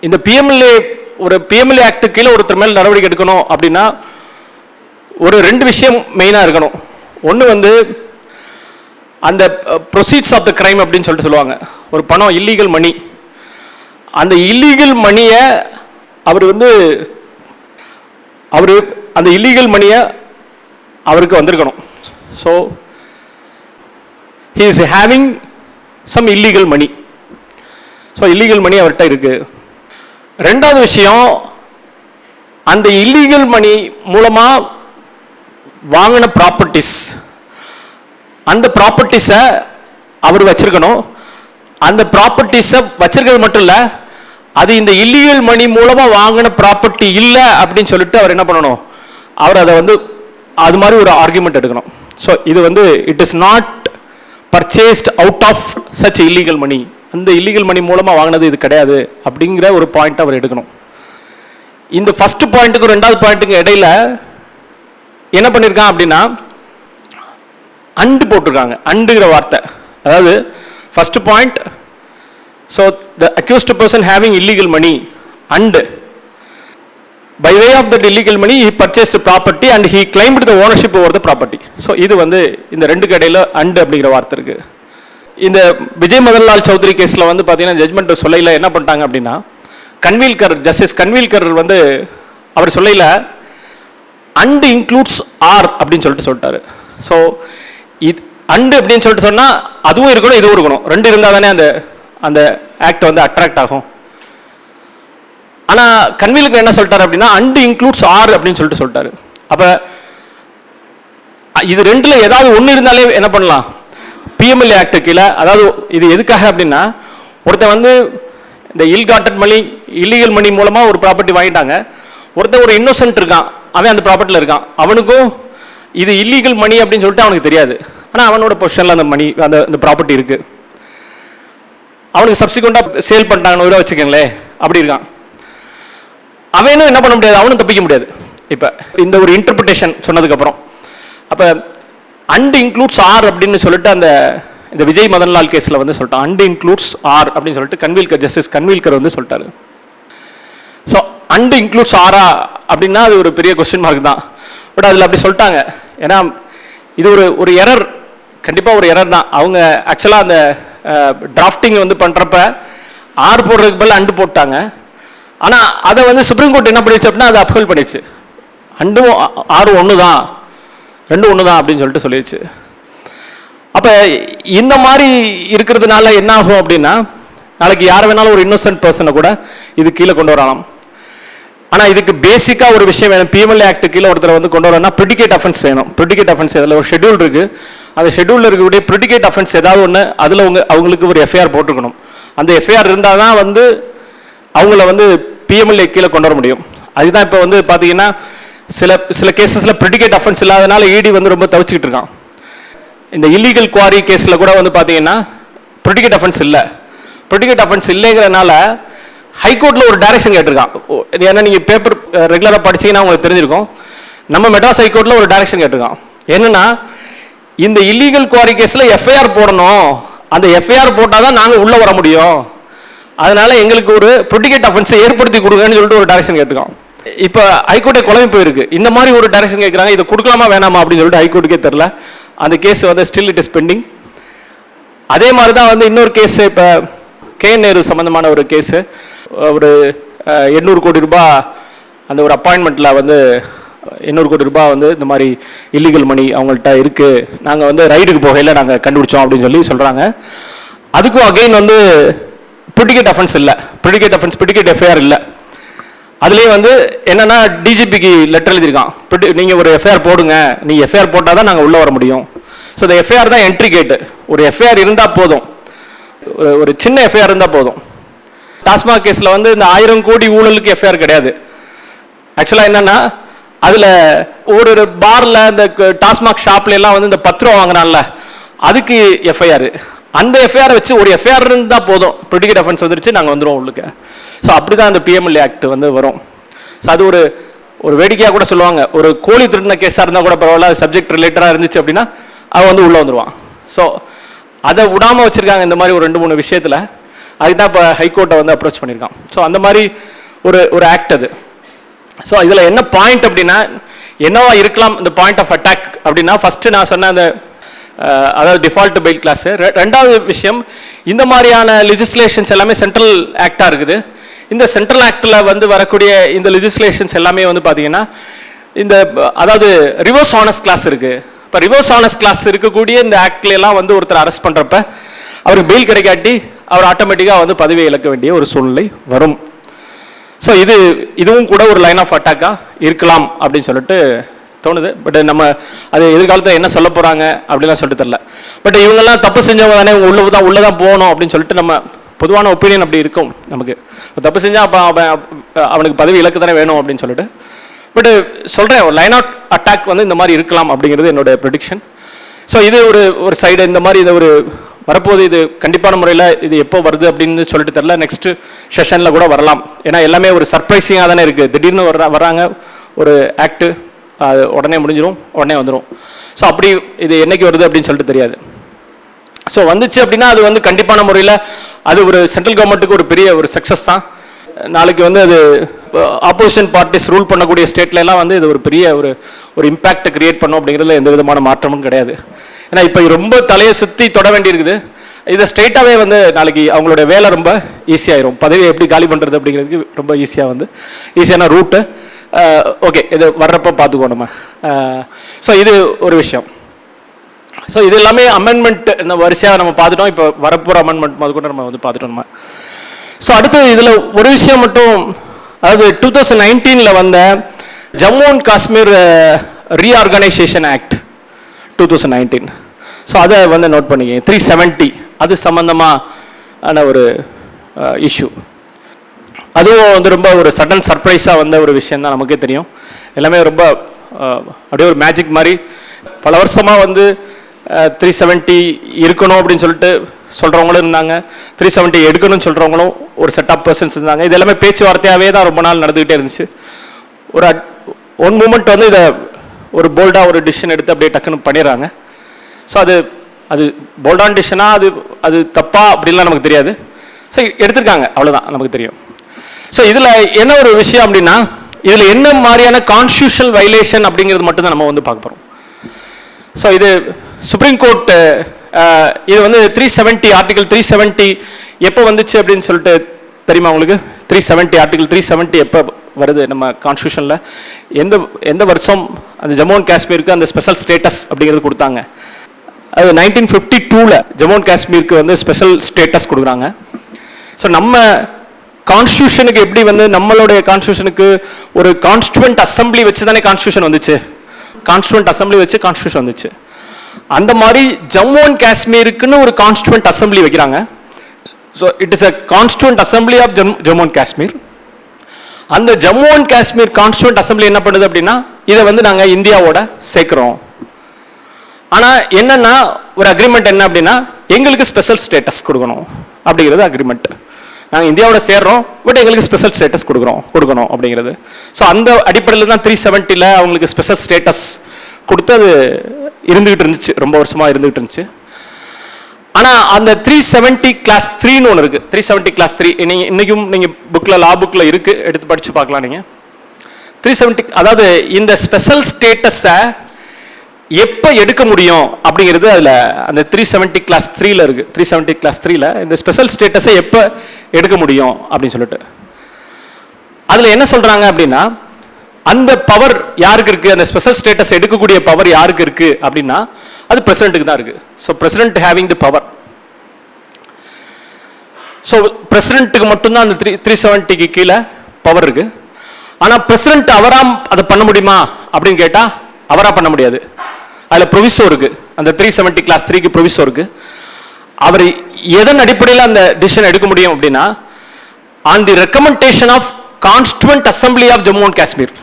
இந்த பிஎம்எல்ஏ ஆக்ட் கீழே ஒருத்தர் மேல் நடவடிக்கை எடுக்கணும் அப்படின்னா ஒரு 2 விஷயம் மெயினாக இருக்கணும். ஒன்று வந்து அந்த ப்ரொசீட்ஸ் ஆஃப் த கிரைம் அப்படின்னு சொல்லிட்டு சொல்லுவாங்க. ஒரு பணம், இல்லீகல் மணி, அந்த இல்லீகல் மணியை அந்த இல்லீகல் மணியை அவருக்கு வந்திருக்கணும். So he is having some illegal money. So illegal money அவர்கிட்ட இருக்கு. ரெண்டாவது விஷயம், அந்த இல்லீகல் மணி மூலமா வாங்கின ப்ராப்பர்ட்டிஸ், அந்த ப்ராப்பர்ட்டிஸை அவர் வச்சிருக்கணும். அந்த ப்ராப்பர்ட்டிஸை வச்சிருக்கிறது மட்டும் இல்லை, அது இந்த இல்லீகல் மணி மூலமா வாங்கின ப்ராப்பர்ட்டி இல்லை அப்படின்னு சொல்லிட்டு அவர் என்ன பண்ணணும், அவர் அதை அது மாதிரி ஒரு ஆர்குமெண்ட் எடுக்கணும். ஸோ இது it is not purchased out of such illegal money, அந்த இல்லீகல் மணி மூலமாக வாங்கினது இது கிடையாது அப்படிங்கிற ஒரு பாயிண்ட் அவர் எடுக்கணும். இந்த ஃபர்ஸ்ட் பாயிண்ட்டுக்கு ரெண்டாவது பாயிண்ட்டுக்கு இடையில என்ன பண்ணியிருக்கான் அப்படின்னா, அண்டு போட்டிருக்காங்க. அண்டுங்கிற வார்த்தை, அதாவது first point, so the accused person having illegal money and by way of that illegal money he purchased property and he claimed the ownership over the property. So இது இந்த ரெண்டு கடையில் அண்டு அப்படிங்கிற வார்த்தை இருக்கு. இந்த விஜய் மதன்லால் சௌத்ரி கேஸில் பார்த்தீங்கன்னா ஜட்மெண்ட் சொல்லையில் என்ன பண்ணிட்டாங்க அப்படின்னா, ஜஸ்டிஸ் கன்வீல்கர் அவர் சொல்லையில் அண்டு இன்க்ளூட்ஸ் ஆர் அப்படின்னு சொல்லிட்டாரு. ஸோ இது அண்டு அப்படின்னு சொல்லிட்டு சொன்னால் அதுவும் இருக்கணும் இதுவும் இருக்கணும், ரெண்டு இருந்தால் தானே அந்த ஆக்ட் அட்ராக்ட் ஆகும். ஆனால் கன்வீலுக்கு என்ன சொல்லிட்டாரு அப்படின்னா, அண்டு இன்க்ளூட்ஸ் ஆர் அப்படின்னு சொல்லிட்டாரு. அப்போ இது ரெண்டுல ஏதாவது ஒன்று இருந்தாலே என்ன பண்ணலாம், பிஎம்எல்ஏ ஆக்ட் கீழே. அதாவது இது எதுக்காக அப்படின்னா, ஒருத்தன் இந்த இல்காட்டட் மணி, இல்லீகல் மணி மூலமாக ஒரு ப்ராப்பர்ட்டி வாங்கிட்டாங்க, ஒருத்தன் ஒரு இன்னோசென்ட் இருக்கான், அவன் அந்த ப்ராப்பர்ட்டியில் இருக்கான், அவனுக்கும் இது இல்லீகல் மணி அப்படின்னு சொல்லிட்டு அவனுக்கு தெரியாது. ஆனால் அவனோட பொசிஷனில் அந்த மணி அந்த ப்ராப்பர்ட்டி இருக்கு, அவனுக்கு சப்சிக்வெண்ட்டாக சேல் பண்ணிட்டாங்கன்னு வச்சுக்கோங்களேன், அப்படி இருக்கான். அவனும் என்ன பண்ண முடியாது, அவனும் தப்பிக்க முடியாது. இப்போ இந்த ஒரு இன்டர்பிரிட்டேஷன் சொன்னதுக்கப்புறம் அப்போ அண்ட் இன்க்ளூட்ஸ் ஆர் அப்படின்னு சொல்லிட்டு இந்த விஜய் மதன்லால் கேஸில் சொல்லிட்டான். அண்ட் இன்க்ளூட்ஸ் ஆர் அப்படின்னு சொல்லிட்டு ஜஸ்டிஸ் கன்வீல்கர் சொல்லிட்டாரு. ஸோ அண்ட் இன்க்ளூட்ஸ் ஆரா அப்படின்னா அது ஒரு பெரிய கொஸ்டின் மார்க் தான். பட் அதில் அப்படி சொல்லிட்டாங்க. ஏன்னா இது ஒரு எரர், கண்டிப்பாக ஒரு எரர் தான். அவங்க ஆக்சுவலாக அந்த டிராஃப்டிங் பண்ணுறப்ப ஆர் போடுறதுக்கு பதில் அண்டு போட்டாங்க. ஆனால் அதை வந்து சுப்ரீம் கோர்ட் என்ன பண்ணிடுச்சு அப்படின்னா அதை அப்ஹோல்ட் பண்ணிடுச்சு. அண்டும் ஆறும் ஒன்று தான், ரெண்டும் ஒன்று தான் அப்படின்னு சொல்லிட்டு சொல்லிடுச்சு. அப்போ இந்த மாதிரி இருக்கிறதுனால என்ன ஆகும் அப்படின்னா, நாளைக்கு யாரை வேணாலும் ஒரு இன்னோசன்ட் பர்சனை கூட இது கீழே கொண்டு வரலாம். ஆனால் இதுக்கு பேசிக்காக ஒரு விஷயம் வேணும். பிஎம்எல்ஏ ஆக்ட் கீழே ஒருத்தர் வந்து கொண்டு வரணும்னா ப்ரிடிகேட் அஃபென்ஸ் வேணும். ப்ரிடிகேட் அஃபென்ஸ் அதில் ஒரு ஷெட்யூல் இருக்குது. அந்த ஷெட்யூலில் இருக்கக்கூடிய ப்ரிடிகேட் அஃபென்ஸ் ஏதாவது ஒன்று அதில் அவங்களுக்கு ஒரு எஃப்ஐஆர் போட்டிருக்கணும். அந்த எஃப்ஐஆர் இருந்தால் தான் வந்து அவங்கள வந்து பிஎம்எல்ஏ கீழே கொண்டு வர முடியும். அதுதான் இப்போ வந்து பார்த்தீங்கன்னா சில கேசஸில் ப்ரிடிகேட் அஃபென்ஸ் இல்லாதனால இடி வந்து ரொம்ப தவிச்சுக்கிட்டு இருக்கான். இந்த இல்லீகல் குவாரி கேஸில் கூட வந்து பார்த்தீங்கன்னா ப்ரிடிகேட் அஃபென்ஸ் இல்லை. ப்ரிடிகேட் அஃபென்ஸ் இல்லைங்கிறனால ஹைகோர்ட்டில் ஒரு டைரக்ஷன் கேட்டிருக்கான். ஏன்னா நீங்கள் பேப்பர் ரெகுலராக படிச்சீங்கன்னா உங்களுக்கு தெரிஞ்சிருக்கும். நம்ம மெட்ராஸ் ஹைகோர்ட்டில் ஒரு டைரக்ஷன் கேட்டிருக்கான். என்னன்னா, இந்த இல்லீகல் குவாரி கேஸில் எஃப்ஐஆர் போடணும். அந்த எஃப்ஐஆர் போட்டால் தான் நாங்கள் உள்ளே வர முடியும். அதனால எங்களுக்கு ஒரு ப்ரிடிகேட் அஃபென்ஸை ஏற்படுத்தி கொடுங்கன்னு சொல்லிட்டு ஒரு டைரக்ஷன் கேட்டிருக்கான். இப்போ ஹைகோர்ட்டே குழம்பு போயிருக்கு. இந்த மாதிரி ஒரு டைரக்ஷன் கேட்குறாங்க, இதை கொடுக்கலாமா வேணாமா அப்படின்னு சொல்லிட்டு ஹைகோர்ட்டுக்கே தெரில. அந்த கேஸ் வந்து ஸ்டில் இட் இஸ் பெண்டிங். அதே மாதிரி தான் வந்து இன்னொரு கேஸ், இப்போ கேஎன் நேரு சம்மந்தமான ஒரு கேஸு, ஒரு 800 கோடி ரூபாய் அந்த ஒரு அப்பாயின்மெண்ட்டில் வந்து 800 கோடி ரூபாய் வந்து இந்த மாதிரி இல்லீகல் மணி அவங்கள்ட்ட இருக்குது, நாங்கள் வந்து ரைடுக்கு போகையில் நாங்கள் கண்டுபிடிச்சோம் அப்படின்னு சொல்லி சொல்கிறாங்க. அதுக்கும் அகெயின் வந்து ப்ரிடிகேட் அஃபென்ஸ் இல்லை, ப்ரிடிகேட் எஃப்ஐஆர் இல்லை. அதுலேயே வந்து என்னன்னா டிஜிபிக்கு லெட்டர் எழுதியிருக்கான், நீங்கள் ஒரு எஃப்ஐஆர் போடுங்க, நீங்கள் எஃப்ஐஆர் போட்டால் தான் நாங்கள் உள்ளே வர முடியும். ஸோ இந்த எஃப்ஐஆர் தான் என்ட்ரி கேட்டு. ஒரு எஃப்ஐஆர் இருந்தால் போதும், ஒரு சின்ன எஃப்ஐஆர் இருந்தால் போதும். டாஸ்மாக் கேஸில் வந்து இந்த 1000 கோடி ஊழலுக்கு எஃப்ஐஆர் கிடையாது. ஆக்சுவலாக என்னன்னா, அதில் ஒரு பாரில் இந்த டாஸ்மாக் ஷாப்ல எல்லாம் வந்து இந்த 10 ரூபா வாங்கினான்ல, அதுக்கு எஃப்ஐஆர். அந்த எஃப்ஐஆர் வச்சு ஒரு எஃப்ஐஆர் இருந்தால் போதும், ப்ரிடிகேட் அஃபென்ஸ் வந்துருச்சு, நாங்கள் வந்துடுவோம் உள்ளுக்கு. ஸோ அப்படி தான் அந்த பிஎம்எல்ஏ ஆக்ட் வந்து வரும். ஸோ அது ஒரு வேடிக்கையாக கூட சொல்லுவாங்க, ஒரு கோழி திருடின கேஸாக இருந்தால் கூட பரவாயில்ல, சப்ஜெக்ட் ரிலேட்டடாக இருந்துச்சு அப்படின்னா அவன் வந்து உள்ளே வந்துடுவான். ஸோ அதை விடாமல் வச்சுருக்காங்க இந்த மாதிரி ஒரு 2-3 விஷயத்தில். அதுதான் இப்போ ஹைகோர்ட்டை வந்து அப்ரோச் பண்ணியிருக்கான். ஸோ அந்த மாதிரி ஒரு ஆக்ட் அது. ஸோ இதில் என்ன பாயிண்ட் அப்படின்னா, என்னவா இருக்கலாம் இந்த பாயிண்ட் ஆஃப் அட்டாக் அப்படின்னா, ஃபஸ்ட்டு நான் சொன்ன அந்த அதாவது டிஃபால்ட் பெயில் கிளாஸு. ரெண்டாவது விஷயம், இந்த மாதிரியான லெஜிஸ்லேஷன்ஸ் எல்லாமே சென்ட்ரல் ஆக்டாக இருக்குது. இந்த சென்ட்ரல் ஆக்டில் வந்து வரக்கூடிய இந்த லெஜிஸ்லேஷன்ஸ் எல்லாமே வந்து பார்த்தீங்கன்னா, இந்த அதாவது ரிவர்ஸ் ஆனஸ்ட் கிளாஸ் இருக்குது. இப்போ ரிவர்ஸ் ஆனஸ்ட் கிளாஸ் இருக்கக்கூடிய இந்த ஆக்ட்லாம் வந்து ஒருத்தர் அரெஸ்ட் பண்ணுறப்ப அவருக்கு பெயில் கிடைக்காட்டி அவர் ஆட்டோமேட்டிக்காக வந்து பதவியை இழக்க வேண்டிய ஒரு சூழ்நிலை வரும். ஸோ இதுவும் கூட ஒரு லைன் ஆஃப் அட்டாக்காக இருக்கலாம் அப்படின்னு சொல்லிட்டு தோணுது. பட் நம்ம அது எதிர்காலத்தில் என்ன சொல்ல போகிறாங்க அப்படிலாம் சொல்லிட்டு தெரில. பட் இவங்கெல்லாம் தப்பு செஞ்சவங்க தானே, இவங்க உள்ளே தான் போகணும் அப்படின்னு சொல்லிட்டு நம்ம பொதுவான ஒப்பீனியன் அப்படி இருக்கும் நமக்கு. தப்பு செஞ்சால் அப்போ அவனுக்கு பதவி இலக்கு தானே வேணும் அப்படின்னு சொல்லிட்டு. பட் சொல்கிறேன், ஒரு லைன் ஆஃப் அட்டாக் வந்து இந்த மாதிரி இருக்கலாம் அப்படிங்கிறது என்னோட ப்ரெடிக்ஷன். ஸோ இது ஒரு சைடு இந்த மாதிரி இதை ஒரு வரப்போது, இது கண்டிப்பான முறையில் இது எப்போ வருது அப்படின்னு சொல்லிட்டு தெரில. நெக்ஸ்ட் செஷனில் கூட வரலாம். ஏன்னா எல்லாமே ஒரு சர்ப்ரைசிங்காக தானே இருக்குது. திடீர்னு வராங்க ஒரு ஆக்டு, அது உடனே முடிஞ்சிடும், உடனே வந்துடும். ஸோ அப்படி இது என்னைக்கு வருது அப்படின்னு சொல்லிட்டு தெரியாது. ஸோ வந்துச்சு அப்படின்னா அது வந்து கண்டிப்பான முறையில் அது ஒரு சென்ட்ரல் கவர்மெண்ட்டுக்கு ஒரு பெரிய ஒரு சக்ஸஸ் தான். நாளைக்கு வந்து அது ஆப்போசிஷன் பார்ட்டிஸ் ரூல் பண்ணக்கூடிய ஸ்டேட்லாம் வந்து இது ஒரு பெரிய ஒரு இம்பேக்டை கிரியேட் பண்ணும் அப்படிங்கிறதுல எந்த விதமான மாற்றமும் கிடையாது. ஏன்னா இப்போ ரொம்ப தலையை சுற்றி தொட வேண்டியிருக்குது. இதை ஸ்ட்ரெயிட்டாகவே வந்து நாளைக்கு அவங்களுடைய வேலை ரொம்ப ஈஸியாகிடும். பதவியை எப்படி காலி பண்ணுறது அப்படிங்கிறதுக்கு ரொம்ப ஈஸியாக வந்து ஈஸியான ரூட்டு. ஓகே, இது வர்றப்போ பார்த்துக்குவோம் நம்ம. ஸோ இது ஒரு விஷயம். ஸோ இது எல்லாமே அமெண்ட்மெண்ட் இந்த வரிசையாக நம்ம பார்த்துட்டோம். இப்போ வரப்போகிற அமெண்ட்மெண்ட் மாதிரி கூட நம்ம வந்து பார்த்துட்டோம் நம்ம. ஸோ அடுத்து இதில் ஒரு விஷயம் மட்டும், அதாவது 2019 வந்த Jammu and Kashmir reorganisation act 2019. So அதை வந்து நோட் பண்ணிக்க 370, அது சம்மந்தமான ஒரு இஷ்யூ. அதுவும் வந்து ரொம்ப ஒரு சடன் சர்ப்ரைஸாக வந்த ஒரு விஷயம் தான், நமக்கே தெரியும். எல்லாமே ரொம்ப அப்படியே ஒரு மேஜிக் மாதிரி. பல வருஷமாக வந்து 370 இருக்கணும் அப்படின்னு சொல்லிட்டு சொல்கிறவங்களும் இருந்தாங்க, 370 எடுக்கணும்னு சொல்கிறவங்களும் ஒரு செட் ஆஃப் பர்சன்ஸ் இருந்தாங்க. இது எல்லாமே பேச்சுவார்த்தையாகவே தான் ரொம்ப நாள் நடந்துக்கிட்டே இருந்துச்சு. ஒரு ஒன் மூமெண்ட் வந்து இதை ஒரு போல்டாக ஒரு டிசிஷன் எடுத்து அப்படியே டக்குன்னு பண்ணிடுறாங்க. ஸோ அது போல்டான டிசிஷனாக அது தப்பா அப்படின்லாம் நமக்கு தெரியாது. ஸோ எடுத்திருக்காங்க, அவ்வளோதான் நமக்கு தெரியும். ஸோ இதில் என்ன ஒரு விஷயம் அப்படின்னா, இதில் என்ன மாதிரியான கான்ஸ்டியூஷனல் வைலேஷன் அப்படிங்கிறது மட்டும்தான் நம்ம வந்து பார்க்க போகிறோம். ஸோ இது சுப்ரீம் கோர்ட் இது வந்து 370 ஆர்டிகல் 370 எப்போ வந்துச்சு அப்படின்னு சொல்லிட்டு தெரியுமா உங்களுக்கு? 370 ஆர்டிகல் 370 எப்போ வருது நம்ம கான்ஸ்டியூஷனில்? எந்த வருஷம் அந்த ஜம்மு அண்ட் காஷ்மீருக்கு அந்த ஸ்பெஷல் ஸ்டேட்டஸ் அப்படிங்கிறது கொடுத்தாங்க? அது 1952ல் ஜம்மு அண்ட் காஷ்மீருக்கு வந்து ஸ்பெஷல் ஸ்டேட்டஸ் கொடுக்குறாங்க. ஸோ நம்ம கான்ஸ்டியூஷனுக்கு எப்படி வந்து நம்மளுடைய கான்ஸ்டியூஷனுக்கு ஒரு கான்ஸ்டியூவன்ட் அசம்பிளி வச்சு தானே கான்ஸ்டியூஷன் வந்துச்சு, கான்ஸ்டியூவன்ட் அசம்பிளி வச்சு கான்ஸ்டியூஷன் வந்துச்சு. அந்த மாதிரி ஜம்மு அண்ட் காஷ்மீருக்குன்னு ஒரு கான்ஸ்டியூவன்ட் அசம்பிளி வைக்கிறாங்க. So it is a constituent assembly of Jammu and Kashmir. அந்த Jammu and Kashmir constituent assembly என்ன பண்ணுது அப்படின்னா, இதை வந்து நாங்கள் இந்தியாவோட சேர்க்கிறோம். ஆனால் என்னன்னா ஒரு அக்ரிமெண்ட் என்ன அப்படின்னா, எங்களுக்கு ஸ்பெஷல் ஸ்டேட்டஸ் கொடுக்கணும் அப்படிங்கிறது அக்ரிமெண்ட். நாங்கள் இந்தியாவோட சேர்றோம், பட் எங்களுக்கு ஸ்பெஷல் ஸ்டேட்டஸ் கொடுக்கணும் அப்படிங்கிறது. ஸோ அந்த அடிப்படையில் தான் 370ல் அவங்களுக்கு ஸ்பெஷல் ஸ்டேட்டஸ் கொடுத்து அது இருந்துகிட்டு இருந்துச்சு, ரொம்ப வருஷமாக இருந்துகிட்டு இருந்துச்சு. ஆனால் அந்த 370 கிளாஸ் 3ன்னு ஒன்று இருக்குது. 370 கிளாஸ் 3 நீங்கள் இன்றைக்கும் நீங்கள் லா புக்கில் இருக்குது, எடுத்து படித்து பார்க்கலாம் நீங்கள். 370 அதாவது இந்த ஸ்பெஷல் ஸ்டேட்டஸை எப்போ எடுக்க முடியும் அப்படிங்கிறது அதில் அந்த 370 கிளாஸ் 3ல் இருக்குது. 370 கிளாஸ் 3ல் இந்த ஸ்பெஷல் ஸ்டேட்டஸை எப்போ எடுக்க முடியும் அப்படின்னு சொல்லிட்டு அதில் என்ன சொல்கிறாங்க அப்படின்னா, அந்த பவர் யாருக்கு இருக்குது, அந்த ஸ்பெஷல் ஸ்டேட்டஸ் எடுக்கக்கூடிய பவர் யாருக்கு இருக்குது அப்படின்னா அது பிரசிடென்ட்டுக்கு தான் இருக்குது. So president having the power. So பிரசிடென்ட்டுக்கு மட்டும்தான் அந்த 370க்கு கீழே பவர் இருக்குது. ஆனால் பிரசிடென்ட் அவராக அதை பண்ண முடியுமா அப்படின்னு கேட்டால் அவராக பண்ண முடியாது. அதில் ப்ரொவிசோ இருக்குது, அந்த 370 கிளாஸ் 3க்கு ப்ரொவிசோ இருக்குது. அவர் எதன் அடிப்படையில் அந்த டிசிஷன் எடுக்க முடியும் அப்படின்னா, on the recommendation of constituent assembly of Jammu and Kashmir.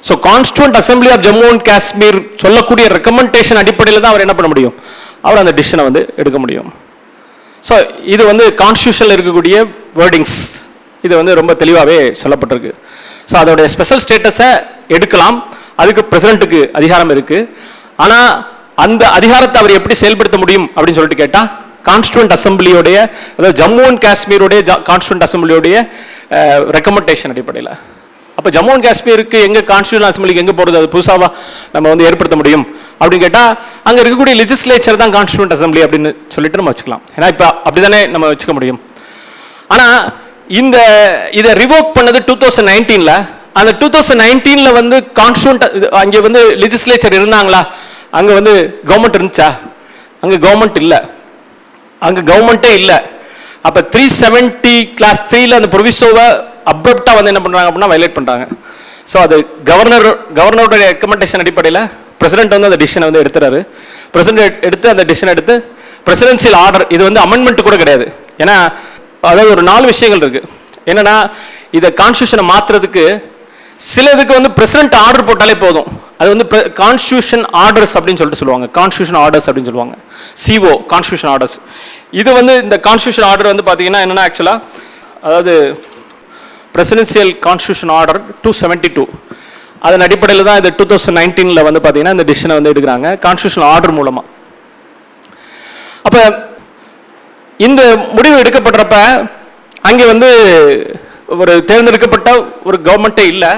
So constituent assembly of Jammu and Kashmir சொல்லக்கூடிய ரெக்கமெண்டேஷன் அடிப்படையில் தான் அவர் என்ன பண்ண முடியும், அவர் அந்த டிசிஷனை வந்து எடுக்க முடியும். ஸோ இது வந்து கான்ஸ்டியூஷனில் இருக்கக்கூடிய வேர்டிங்ஸ், இது வந்து ரொம்ப தெளிவாகவே சொல்லப்பட்டிருக்கு. ஸோ அதோடைய ஸ்பெஷல் ஸ்டேட்டஸை எடுக்கலாம், அதுக்கு பிரசிடென்ட்டுக்கு அதிகாரம் இருக்குது. ஆனால் அந்த அதிகாரத்தை அவர் எப்படி செயல்படுத்த முடியும் அப்படின்னு சொல்லிட்டு கேட்டால், கான்ஸ்டியூவன்ட் அசம்பிளியோடைய, அதாவது ஜம்மு அண்ட் காஷ்மீருடைய கான்ஸ்டியூவன்ட் அசம்பிளியோடைய ரெக்கமெண்டேஷன் அடிப்படையில். அப்போ ஜம்மு அண்ட் காஷ்மீருக்கு எங்கே கான்ஸ்டியூஷன் அசம்பிளிக்கு எங்கே போகிறது, அது புதுசாக நம்ம வந்து ஏற்படுத்த முடியும் அப்படின்னு கேட்டால், அங்கே இருக்கக்கூடிய லெஜிஸ்லேச்சர் தான் கான்ஸ்டியூஷன் அசம்பிளி அப்படின்னு சொல்லிட்டு நம்ம வச்சுக்கலாம். ஏன்னா இப்போ அப்படி தானே நம்ம வச்சுக்க முடியும். ஆனால் இதை ரிவோக் பண்ணது 2019ல். அந்த 2019ல் வந்து கான்ஸ்டியூஷன் அங்கே வந்து லெஜிஸ்லேச்சர் இருந்தாங்களா, அங்கே வந்து கவர்மெண்ட் இருந்துச்சா? அங்கே கவர்மெண்ட் இல்லை, அங்கே கவர்மெண்ட்டே இல்லை. அப்போ 370 கிளாஸ் 3ல் அந்த ப்ரொவிசோவை அப்ரப்டாக வந்து என்ன பண்ணுறாங்க அப்படின்னா வயலேட் பண்ணுறாங்க. ஸோ அது கவர்னரோட ரெக்கமெண்டேஷன் அடிப்படையில் பிரசிடென்ட் வந்து அந்த டிசிஷனை வந்து எடுத்துறாரு. பிரசிடென்ட் எடுத்து அந்த டிசிஷன் எடுத்து பிரசிடென்சியல் ஆர்டர், இது வந்து அமெண்ட்மெண்ட் கூட கிடையாது. ஏன்னா அதாவது ஒரு 4 விஷயங்கள் இருக்குது. என்னன்னா, இதை கான்ஸ்டியூஷனை மாற்றுறதுக்கு சிலதுக்கு வந்து பிரசிடென்ட் ஆர்டர் போட்டாலே போதும். அது வந்து கான்ஸ்டியூஷன் ஆர்டர்ஸ் அப்படின்னு சொல்லிட்டு சொல்லுவாங்க, கான்ஸ்டியூஷன் ஆர்டர்ஸ் அப்படின்னு சொல்லுவாங்க, CO கான்ஸ்டியூஷன் ஆர்டர்ஸ். இது வந்து இந்த கான்ஸ்டியூஷன் ஆர்டர் வந்து பார்த்தீங்கன்னா என்னென்னா, ஆக்சுவலாக அதாவது பிரசிடென்சியல் கான்ஸ்டியூஷன் ஆர்டர் 272, அதன் அடிப்படையில் தான் இது 2019ல் வந்து பார்த்தீங்கன்னா இந்த டிசிஷனை வந்து எடுக்கிறாங்க கான்ஸ்டியூஷன் ஆர்டர் மூலமாக. அப்போ இந்த முடிவு எடுக்கப்படுறப்ப அங்கே வந்து ஒரு தேர்ந்தெடுக்கப்பட்ட ஒரு கவர்மெண்ட்டே இல்லை,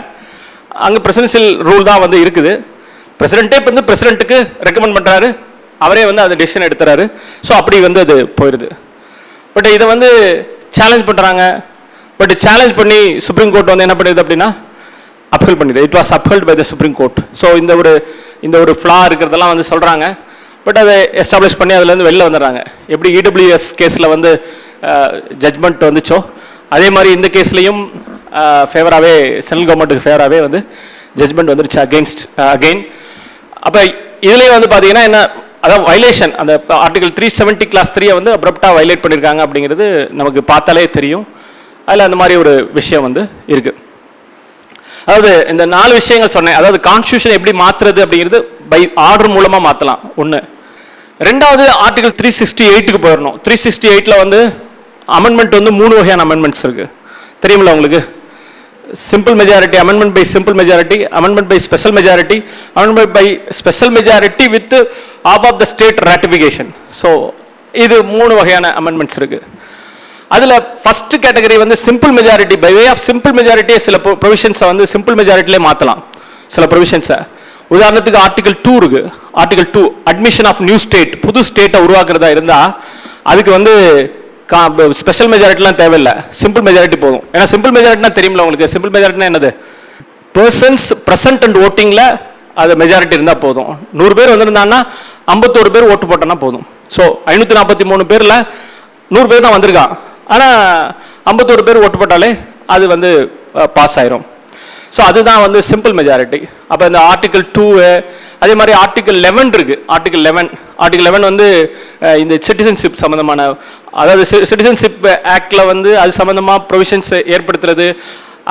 அங்கே பிரசிடென்சியல் ரூல் தான் வந்து இருக்குது. பிரசிடென்ட்டே வந்து பிரசிடென்ட்டுக்கு ரெக்கமெண்ட் பண்ணுறாரு, அவரே வந்து அந்த டிசிஷன் எடுத்துறாரு. ஸோ அப்படி வந்து அது போயிடுது. பட் இதை வந்து சேலஞ்ச் பண்ணுறாங்க. பட் சேலஞ்ச் பண்ணி சுப்ரீம் கோர்ட் வந்து என்ன பண்ணுது அப்படின்னா அப்ஹெல்ட் பண்ணிடுது. It was upheld by the supreme court. So இந்த ஒரு ஃப்ளா இருக்கிறதெல்லாம் வந்து சொல்கிறாங்க. பட் அதை எஸ்டாப்ளிஷ் பண்ணி அதுலேருந்து வெளில வந்துடுறாங்க. எப்படி EWS கேஸில் வந்து ஜட்ஜ்மெண்ட் வந்துச்சோ அதே மாதிரி இந்த கேஸ்லையும் ஃபேவராகவே சென்ட்ரல் கவர்மெண்ட்டுக்கு ஃபேவராகவே வந்து ஜட்ஜ்மெண்ட் வந்துருச்சு அகெயின். அப்போ இதுலேயே வந்து பார்த்தீங்கன்னா என்ன, அதான் வயலேஷன், அந்த ஆர்டிகல் 370 கிளாஸ் 3 வந்து அப்ரப்டாக வயலேட் பண்ணியிருக்காங்க அப்படிங்கிறது நமக்கு பார்த்தாலே தெரியும். அதில் அந்த மாதிரி ஒரு விஷயம் வந்து இருக்குது. அதாவது இந்த 4 விஷயங்கள் சொன்னேன். அதாவது கான்ஸ்டியூஷன் எப்படி மாற்றுறது அப்படிங்கிறது பை ஆர்டர் மூலமாக மாற்றலாம் ஒன்று. ரெண்டாவது ஆர்டிகல் 368க்கு போயிடணும். 368ல் வந்து அமெண்ட்மெண்ட் வந்து 3 வகையான அமெண்ட்மெண்ட்ஸ் இருக்குது, தெரியுமில்ல உங்களுக்கு? Simple majority, amendment by simple majority, amendment by special majority, amendment by special majority with of the state ratification. So இது 3 வகையான அமெண்ட்மெண்ட்ஸ் இருக்குது. அதில் ஃபர்ஸ்ட் கேட்டகரி வந்து simple majority. By way of simple மெஜாரிட்டியை சில ப்ரொவிஷன்ஸை வந்து சிம்பிள் மெஜாரிட்டிலே மாற்றலாம். சில ப்ரொவிஷன்ஸை உதாரணத்துக்கு ஆர்டிகல் 2 இருக்கு. Article 2 admission of new state, புது ஸ்டேட்டை உருவாக்குறதா இருந்தால் அதுக்கு வந்து ஸ்பெஷல் மெஜாரிட்டிலாம் தேவையில்லை, சிம்பிள் மெஜாரிட்டி போதும். ஏன்னா சிம்பிள் மெஜாரிட்டினா தெரியுமில்ல உங்களுக்கு, சிம்பிள் மெஜாரிட்டினா என்னது, பர்சன்ஸ் பிரசன்ட் அண்ட் ஓட்டிங்கில் அது மெஜாரிட்டி இருந்தால் போதும். 100 பேர் வந்திருந்தாங்கன்னா 51 பேர் ஓட்டு போட்டோன்னா போதும். ஸோ 543 பேரில் 100 பேர் தான் வந்திருக்கான், ஆனால் 51 பேர் ஓட்டு போட்டாலே அது வந்து பாஸ் ஆயிரும். ஸோ அதுதான் வந்து சிம்பிள் மெஜாரிட்டி. அப்போ இந்த ஆர்டிகல் 2 அதே மாதிரி ஆர்டிகல் 11 இருக்கு. ஆர்டிகல் 11 வந்து இந்த சிட்டிசன்ஷிப் சம்மந்தமான, அதாவது சிட்டிசன்ஷிப் ஆக்டில் வந்து அது சம்மந்தமாக ப்ரொவிஷன்ஸ் ஏற்படுத்துறது,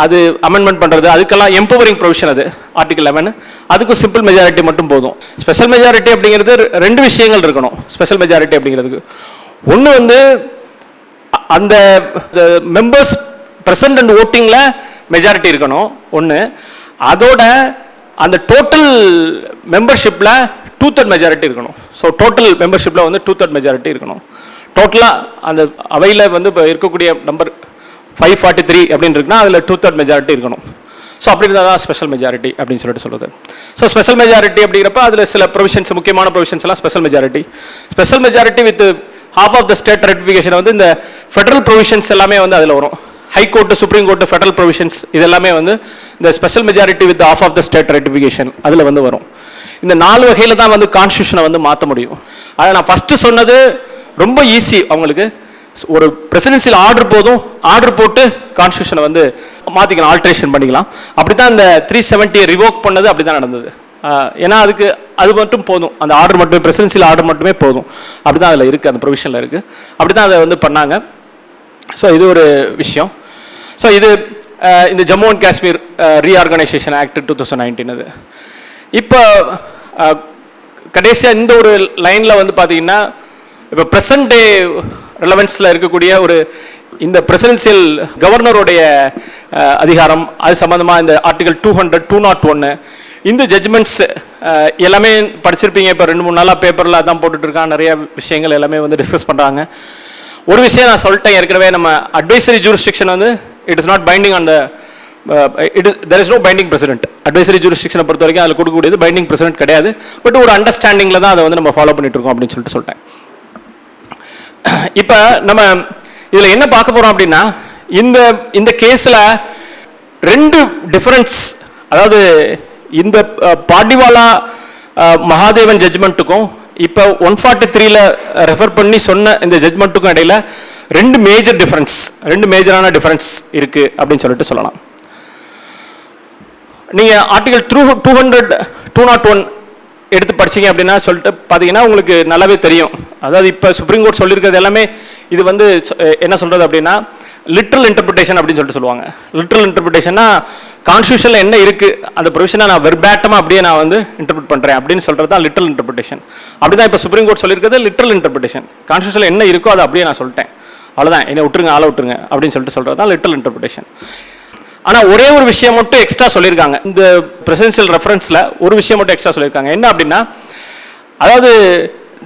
அது அமெண்ட்மெண்ட் பண்ணுறது, அதுக்கெல்லாம் எம்பவரிங் ப்ரொவிஷன் அது ஆர்டிகல் 11. அதுக்கும் சிம்பிள் மெஜாரிட்டி மட்டும் போதும். ஸ்பெஷல் மெஜாரிட்டி அப்படிங்கிறது 2 விஷயங்கள் இருக்கணும். ஸ்பெஷல் மெஜாரிட்டி அப்படிங்கிறதுக்கு ஒன்று வந்து அந்த மெம்பர்ஸ் பிரசன்ட் அண்ட் ஓட்டிங்கில் மெஜாரிட்டி இருக்கணும் ஒன்று, அதோட அந்த டோட்டல் மெம்பர்ஷிப்பில் 2/3 மெஜாரிட்டி இருக்கணும். ஸோ டோட்டல் மெம்பர்ஷிப்பில் வந்து 2/3 மெஜாரிட்டி இருக்கணும். டோட்டலாக அந்த அவையில் வந்து இப்போ இருக்கக்கூடிய நம்பர் 543 அப்படின்னு இருக்குன்னா அதில் 2/3 மெஜாரிட்டி இருக்கணும். ஸோ அப்படி இருந்தால் தான் ஸ்பெஷல் மெஜாரிட்டி அப்படின்னு சொல்லிட்டு சொல்லுது. ஸோ ஸ்பெஷல் மெஜாரிட்டி அப்படிங்கிறப்ப அதில் சில ப்ரொவிஷன்ஸ், முக்கியமான ப்ரொவிஷன்ஸ் எல்லாம் special majority. Special majority with half of the state ratification வந்து இந்த ஃபெடரல் ப்ரொவிஷன்ஸ் எல்லாமே வந்து அதில் வரும். High court, supreme court, federal provisions இதெல்லாமே வந்து இந்த special majority with of of the state ratification அதில் வந்து வரும். இந்த 4 வகையில் தான் வந்து கான்ஸ்டியூஷனை வந்து மாற்ற முடியும். அதை நான் ஃபஸ்ட்டு சொன்னது ரொம்ப ஈஸி அவங்களுக்கு. ஒரு பிரசிடென்சியல் ஆர்டர் போதும், ஆர்டர் போட்டு கான்ஸ்டியூஷனை வந்து மாற்றிக்கலாம், ஆல்ட்ரேஷன் பண்ணிக்கலாம். அப்படி தான் இந்த 370 ரிவோக் பண்ணது அப்படி தான் நடந்தது. ஏன்னா அதுக்கு அது மட்டும் போதும், அந்த ஆர்டர் மட்டுமே, பிரசிடென்சியல் ஆர்டர் மட்டுமே போதும். அப்படி தான் அதில் இருக்குது, அந்த ப்ரொவிஷனில் இருக்குது. அப்படி தான் அதை வந்து பண்ணாங்க. ஸோ இது ஒரு விஷயம். ஸோ இது இந்த Jammu and Kashmir reorganisation act 2019 அது. இப்போ கடைசியாக இந்த ஒரு லைனில் வந்து பார்த்தீங்கன்னா, இப்போ ப்ரெசன்ட் டே ரிலவன்ஸில் இருக்கக்கூடிய ஒரு இந்த பிரசிடென்சியல் கவர்னருடைய அதிகாரம், அது சம்மந்தமாக இந்த ஆர்டிகல் 200, 201 இந்த ஜட்ஜ்மெண்ட்ஸ் எல்லாமே படிச்சிருப்பீங்க. இப்போ 2-3 நாளாக பேப்பரில் அதான் போட்டுட்ருக்காங்க. நிறைய விஷயங்கள் எல்லாமே வந்து டிஸ்கஸ் பண்ணுறாங்க. ஒரு விஷயம் நான் சொல்லிட்டேன் ஏற்கனவே, நம்ம அட்வைசரி ஜூரிஸ்டிக்ஷன் வந்து it is not binding on the there is no binding president. Advisory ஜூரிஸ்டிக்ஷனை பொறுத்த வரைக்கும் அதில் கொடுக்கக்கூடியது பைண்டிங் பிரசிடென்ட் கிடையாது. பட் ஒரு அண்டர்ஸ்டாண்டிங்கில் தான் அதை வந்து நம்ம ஃபாலோ பண்ணிட்டு இருக்கோம் அப்படின்னு சொல்லிட்டேன். இப்போ நம்ம இதில் என்ன பார்க்க போகிறோம் அப்படின்னா, இந்த கேஸில் 2 டிஃபரன்ஸ், அதாவது இந்த பாட்டிவாலா மகாதேவன் ஜட்ஜ்மெண்ட்டுக்கும் இப்போ 143ல் ரெஃபர் பண்ணி சொன்ன இந்த ஜட்ஜ்மெண்ட்டுக்கும் இடையில 2 மேஜர் டிஃபரன்ஸ், 2 மேஜரான டிஃபரன்ஸ் இருக்குது அப்படின்னு சொல்லிட்டு சொல்லலாம். நீங்கள் ஆர்டிகல் 200, 201 எடுத்து படிச்சிங்க அப்படின்னா சொல்லிட்டு பார்த்தீங்கன்னா உங்களுக்கு நல்லாவே தெரியும். அதாவது இப்போ சுப்ரீம் கோர்ட் சொல்லியிருக்கிறது எல்லாமே இது வந்து என்ன சொல்கிறது அப்படின்னா, லிட்ரல் இன்டர்பிரிட்டேஷன் அப்படின்னு சொல்லிட்டு சொல்லுவாங்க. லிட்ரல் இன்டர்பிரிட்டேஷன்னா கான்ஸ்டியூஷனில் என்ன இருக்குது அந்த ப்ரொவிஷனை நான் வெர்பேட்டமாக அப்படியே நான் வந்து இன்டர்பிரிட் பண்ணுறேன் அப்படின்னு சொல்கிறது தான் லிட்ரல் இன்டர்பிரிட்டேஷன். அப்படி தான் இப்போ சுப்ரீம் கோர்ட் சொல்லியிருக்கிறது லிட்ரல் இன்டர்பிரிட்டேஷன். கான்ஸ்டியூஷனில் என்ன இருக்கோ அதை அப்படியே நான் சொல்லிட்டேன், அவ்வளோதான், என்னை விட்டுருங்க, ஆளை விட்டுருங்க அப்படின்னு சொல்லிட்டு சொல்கிறது தான் லிட்ரல் இன்டர்பிரிட்டேஷன். ஆனால் ஒரே ஒரு விஷயம் மட்டும் எக்ஸ்ட்ரா சொல்லியிருக்காங்க இந்த பிரசிடென்சியல் ரெஃபரன்ஸில். ஒரு விஷயம் மட்டும் எக்ஸ்ட்ரா சொல்லியிருக்காங்க. என்ன அப்படின்னா, அதாவது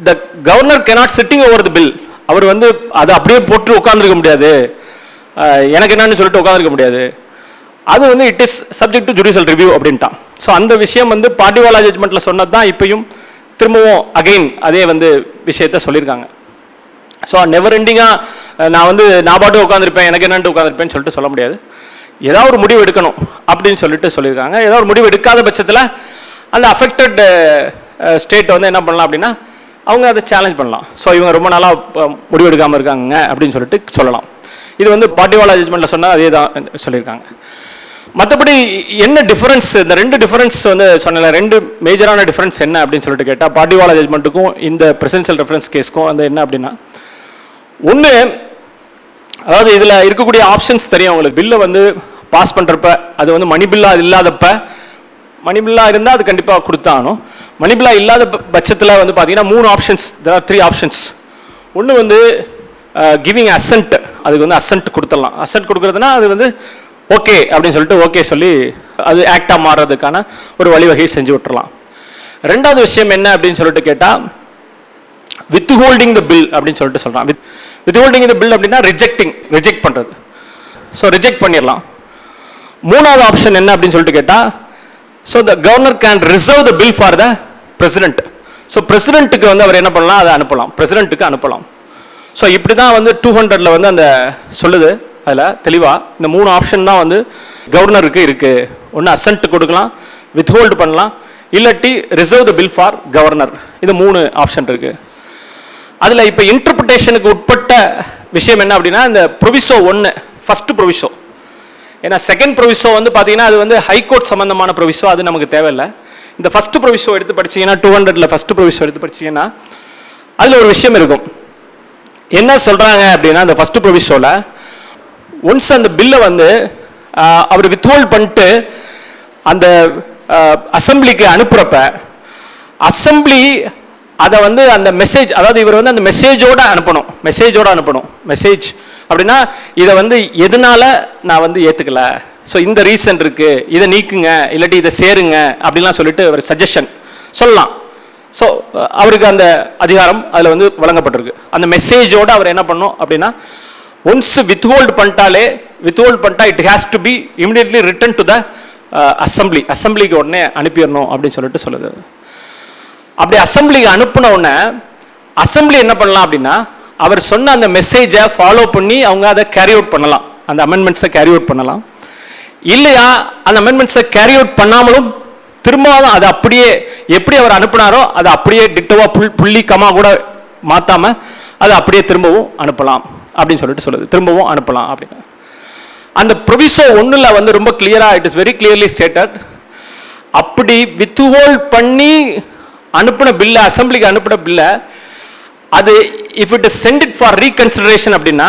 the governor cannot sitting over the bill. அவர் வந்து அதை அப்படியே போட்டு உட்காந்துருக்க முடியாது, எனக்கு என்னன்னு சொல்லிட்டு உட்காந்துருக்க முடியாது. அது வந்து it is subject to judicial review அப்படின்ட்டான். ஸோ அந்த விஷயம் வந்து பாட்டிவாலா ஜட்மெண்ட்டில் சொன்னது தான் இப்பயும் திரும்பவும் அகெயின் அதே வந்து விஷயத்த சொல்லியிருக்காங்க. ஸோ நெவர் எண்டிங்காக நான் வந்து நான் பாட்டு உட்காந்துருப்பேன், எனக்கு என்னன்ட்டு உட்காந்துருப்பேன்னு சொல்லிட்டு சொல்ல முடியாது. ஏதாவது ஒரு முடிவு எடுக்கணும் அப்படின்னு சொல்லிட்டு சொல்லியிருக்காங்க. ஏதாவது ஒரு முடிவு எடுக்காத பட்சத்தில் அந்த அஃபெக்டட் ஸ்டேட்டை வந்து என்ன பண்ணலாம் அப்படின்னா, அவங்க அதை சேலஞ்ச் பண்ணலாம். ஸோ இவங்க ரொம்ப நாளாக முடிவு எடுக்காமல் இருக்காங்க அப்படின்னு சொல்லிட்டு சொல்லலாம். இது வந்து பாட்டிவாலா ஜட்மெண்ட்டில் சொன்னால் அதே தான் சொல்லியிருக்காங்க. மற்றபடி என்ன டிஃபரன்ஸ், இந்த 2 டிஃபரன்ஸ் வந்து சொன்னல, 2 மேஜரான டிஃபரன்ஸ் என்ன அப்படின்னு சொல்லிட்டு கேட்டால், பாட்டிவாலா ஜட்மெண்ட்டுக்கும் இந்த பிரசிடென்சியல் ரெஃபரன்ஸ் கேஸ்க்கும் அந்த என்ன அப்படின்னா, ஒன்று, அதாவது இதில் இருக்கக்கூடிய ஆப்ஷன்ஸ் தெரியும் உங்களுக்கு. பில்லை வந்து பாஸ் பண்ணுறப்ப அது வந்து மணி பில்லா இல்லாதப்ப, மணி பில்லா இருந்தால் அது கண்டிப்பாக கொடுத்தாகணும். மணி பில்லா இல்லாத பட்சத்தில் வந்து பார்த்தீங்கன்னா 3 ஆப்ஷன்ஸ், there are 3 ஆப்ஷன்ஸ். ஒன்று வந்து கிவிங் அசென்ட், அதுக்கு வந்து அசென்ட் கொடுத்துடலாம். அசென்ட் கொடுக்குறதுனா அது வந்து ஓகே அப்படின்னு சொல்லிட்டு ஓகே சொல்லி அது ஆக்டாக மாறுறதுக்கான ஒரு வழிவகை செஞ்சு விட்டுறலாம். 2வது விஷயம் என்ன அப்படின்னு சொல்லிட்டு கேட்டால், வித் ஹோல்டிங் த பில் அப்படின்னு சொல்லிட்டு சொல்கிறான். வித் ஹோல்டிங் த பில் அப்படின்னா ரிஜெக்ட் பண்ணுறது. ஸோ ரிஜெக்ட் பண்ணிடலாம். 3வது ஆப்ஷன் என்ன அப்படின்னு சொல்லிட்டு கேட்டால், so the governor can reserve the bill for the president. So பிரசிடென்ட்டுக்கு வந்து அவர் என்ன பண்ணலாம், அதை அனுப்பலாம், பிரசிடென்ட்டுக்கு அனுப்பலாம். ஸோ இப்படி தான் வந்து 200ல் வந்து அந்த சொல்லுது. அதில் தெளிவாக இந்த 3 ஆப்ஷன் தான் வந்து கவர்னருக்கு இருக்குது. ஒன்று அசன்ட் கொடுக்கலாம், வித்ஹோல்டு பண்ணலாம், இல்லாட்டி reserve the bill for governor. இது 3 ஆப்ஷன் இருக்குது. அதில் இப்போ இன்டர்பிரிட்டேஷனுக்கு உட்பட்ட விஷயம் என்ன அப்படின்னா, இந்த ப்ரொவிசோ 1 ஃபஸ்ட்டு ப்ரொவிசோ. ஏன்னா செகண்ட் ப்ரொவிசோ வந்து பார்த்தீங்கன்னா அது வந்து ஹைகோர்ட் சம்மந்தமான ப்ரொவிசோ, அது நமக்கு தேவையில்லை. இந்த ஃபஸ்ட்டு ப்ரொவிசோ எடுத்து படிச்சிங்கன்னா 200ல் ஃபஸ்ட்டு ப்ரொவிசோ எடுத்து படிச்சிங்கன்னா அதில் ஒரு விஷயம் இருக்கும். என்ன சொல்கிறாங்க அப்படின்னா, அந்த ஃபஸ்ட்டு ப்ரொவிசோவில் ஒன்ஸ் அந்த பில்லை வந்து அவர் வித்ஹோல்ட் பண்ணிட்டு அந்த அசம்பிளிக்கு அனுப்புகிறப்ப அசம்பிளி அதை வந்து அந்த மெசேஜ், அதாவது இவர் வந்து அந்த மெசேஜோடு அனுப்பணும். மெசேஜ் அப்படின்னா இதை வந்து எதனால நான் வந்து ஏற்றுக்கல, ஸோ இந்த ரீசன் இருக்குது, இதை நீக்குங்க இல்லாட்டி இதை சேருங்க அப்படின்லாம் சொல்லிட்டு அவர் சஜஷன் சொல்லலாம். ஸோ அவருக்கு அந்த அதிகாரம் அதில் வந்து வழங்கப்பட்டிருக்கு. அந்த மெசேஜோடு அவர் என்ன பண்ணணும் அப்படின்னா, ஒன்ஸ் வித்ஹோல்டு பண்ணிட்டா it has to be immediately return to the அசம்பிளிக்கு உடனே அனுப்பிடணும் அப்படின்னு சொல்லிட்டு சொல்லுது. அப்படி அசம்பிளிக்கு அனுப்பின உடனே அசம்பிளி என்ன பண்ணலாம் அப்படின்னா, அவர் சொன்ன அந்த மெசேஜை ஃபாலோ பண்ணி அவங்க அதை கேரி அவுட் பண்ணலாம், அந்த அமெண்ட்மெண்ட்ஸை கேரி அவுட் பண்ணலாம். இல்லையா அந்த அமெண்ட்மெண்ட்ஸை கேரி அவுட் பண்ணாமலும் திரும்பவும் அதை அப்படியே எப்படி அவர் அனுப்பினாரோ அதை அப்படியே டிட்டோவாக புள்ளி கமா கூட மாற்றாம அதை அப்படியே திரும்பவும் அனுப்பலாம் அப்படின்னு சொல்லிட்டு சொல்லுது. திரும்பவும் அனுப்பலாம் அப்படின்னு அந்த ப்ரொவிசோ 1ல் வந்து ரொம்ப கிளியரா, it is very clearly stated. அப்படி வித்ஹோல்ட் பண்ணி அனுப்பின பில்லை, அசம்பிளிக்கு அனுப்பின பில்லை, அது if it is sent it for reconsideration அப்படின்னா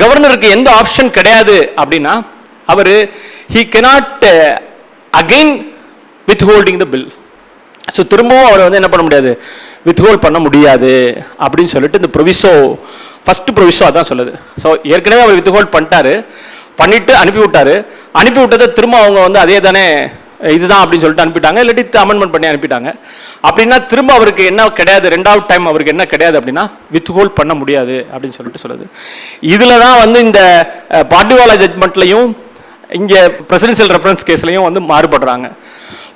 கவர்னருக்கு எந்த ஆப்ஷன் கிடையாது அப்படின்னா, அவர் he cannot again withholding the bill. So திரும்பவும் அவர் வந்து என்ன பண்ண முடியாது, வித்ஹோல்ட் பண்ண முடியாது அப்படின்னு சொல்லிட்டு இந்த ப்ரொவிசோ ஃபர்ஸ்ட் ப்ரொவிசோ அதான் சொல்லுது. ஸோ ஏற்கனவே அவர் வித்ஹோல்ட் பண்ணிட்டு அனுப்பி விட்டதை திரும்ப அவங்க வந்து அதே தானே இதுதான் அப்படின்னு சொல்லிட்டு அனுப்பிட்டாங்க, இல்லாட்டி அமெண்ட்மெண்ட் பண்ணி அனுப்பிட்டாங்க. அப்படின்னா திரும்ப அவருக்கு என்ன கிடையாது, ரெண்டாவது டைம் அவருக்கு என்ன கிடையாது அப்படின்னா வித்ஹோல்ட் பண்ண முடியாது அப்படின்னு சொல்லிட்டு சொல்லுது. இதில் தான் வந்து இந்த பாட்டிவாலா ஜட்மெண்ட்லையும் இங்கே பிரசிடென்சியல் ரெஃபரன்ஸ் கேஸ்லையும் வந்து மாறுபடுறாங்க.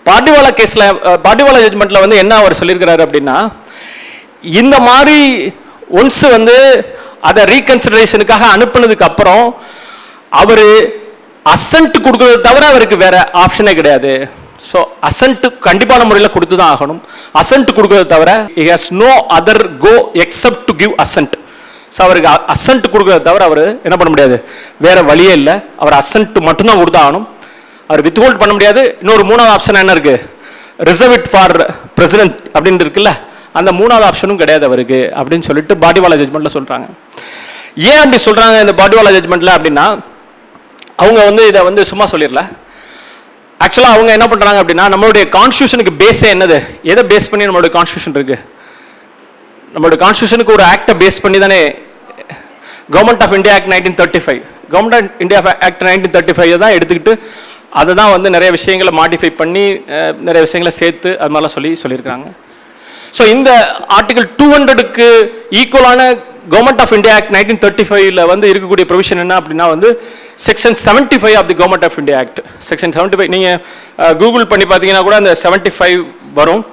பாட்டிவாலா ஜட்மெண்ட்ல வந்து என்ன அவர் சொல்லியிருக்கிறாரு அப்படின்னா, இந்த மாதிரி ஒன்ஸ் வந்து அதை ரீகன்சிடரேஷனுக்காக அனுப்புனதுக்கு அப்புறம் அவர் அசன்ட் கொடுக்கறத தவிர அவருக்கு வேற ஆப்ஷனே கிடையாது. ஸோ அசன்ட் கண்டிப்பான முறையில் கொடுத்து தான் ஆகணும். அசன்ட் கொடுக்கறத தவிர he has no other go except to give assent. So அவருக்கு அசன்ட் கொடுக்கறத தவிர அவர் என்ன பண்ண முடியாது, வேற வழியே இல்லை. அவர் அசன்ட் மட்டும்தான் கொடுத்து ஆகணும், அவர் வித்ஹோல்ட் பண்ண முடியாது. இன்னொரு 3வது ஆப்ஷன் என்ன இருக்கு, ரிசர்வ் இட் ஃபார் பிரசிடென்ட் அப்படின்னு இருக்குல்ல, அந்த 3வது ஆப்ஷனும் கிடையாது அவருக்கு அப்படின்னு சொல்லிட்டு பாட்டிவாலா ஜட்மெண்ட்ல சொல்றாங்க. ஏன் அப்படி சொல்றாங்க இந்த பாட்டிவாலா ஜட்மெண்ட்ல அப்படின்னா, அவங்க வந்து இதை வந்து சும்மா சொல்லிடல. ஆக்சுவலாக அவங்க என்ன பண்றாங்க அப்படின்னா, நம்மளுடைய கான்ஸ்டியூஷனுக்கு பேஸே என்னது, எதை பேஸ் பண்ணி நம்மளுடைய கான்ஸ்டியூஷன் இருக்கு, நம்மளுடைய கான்ஸ்டியூஷனுக்கு ஒரு ஆக்டை பேஸ் பண்ணி தானே government of India act 1935, government of India act 1935 தான் எடுத்துக்கிட்டு அதை தான் வந்து நிறைய விஷயங்களை மாடிஃபை பண்ணி நிறைய விஷயங்களை சேர்த்து அது மாதிரிலாம் சொல்லியிருக்காங்க. ஸோ இந்த ஆர்டிகல் 200க்கு ஈக்குவலான கவர்மெண்ட் ஆஃப் இந்தியா ஆக்ட் 1935ல வந்து இருக்கக்கூடிய ப்ரொவிஷன் என்ன அப்படின்னா வந்து section 75 of the government of India act. Section 75 நீங்கள் கூகுள் பண்ணி பார்த்தீங்கன்னா கூட அந்த 75 வரும்,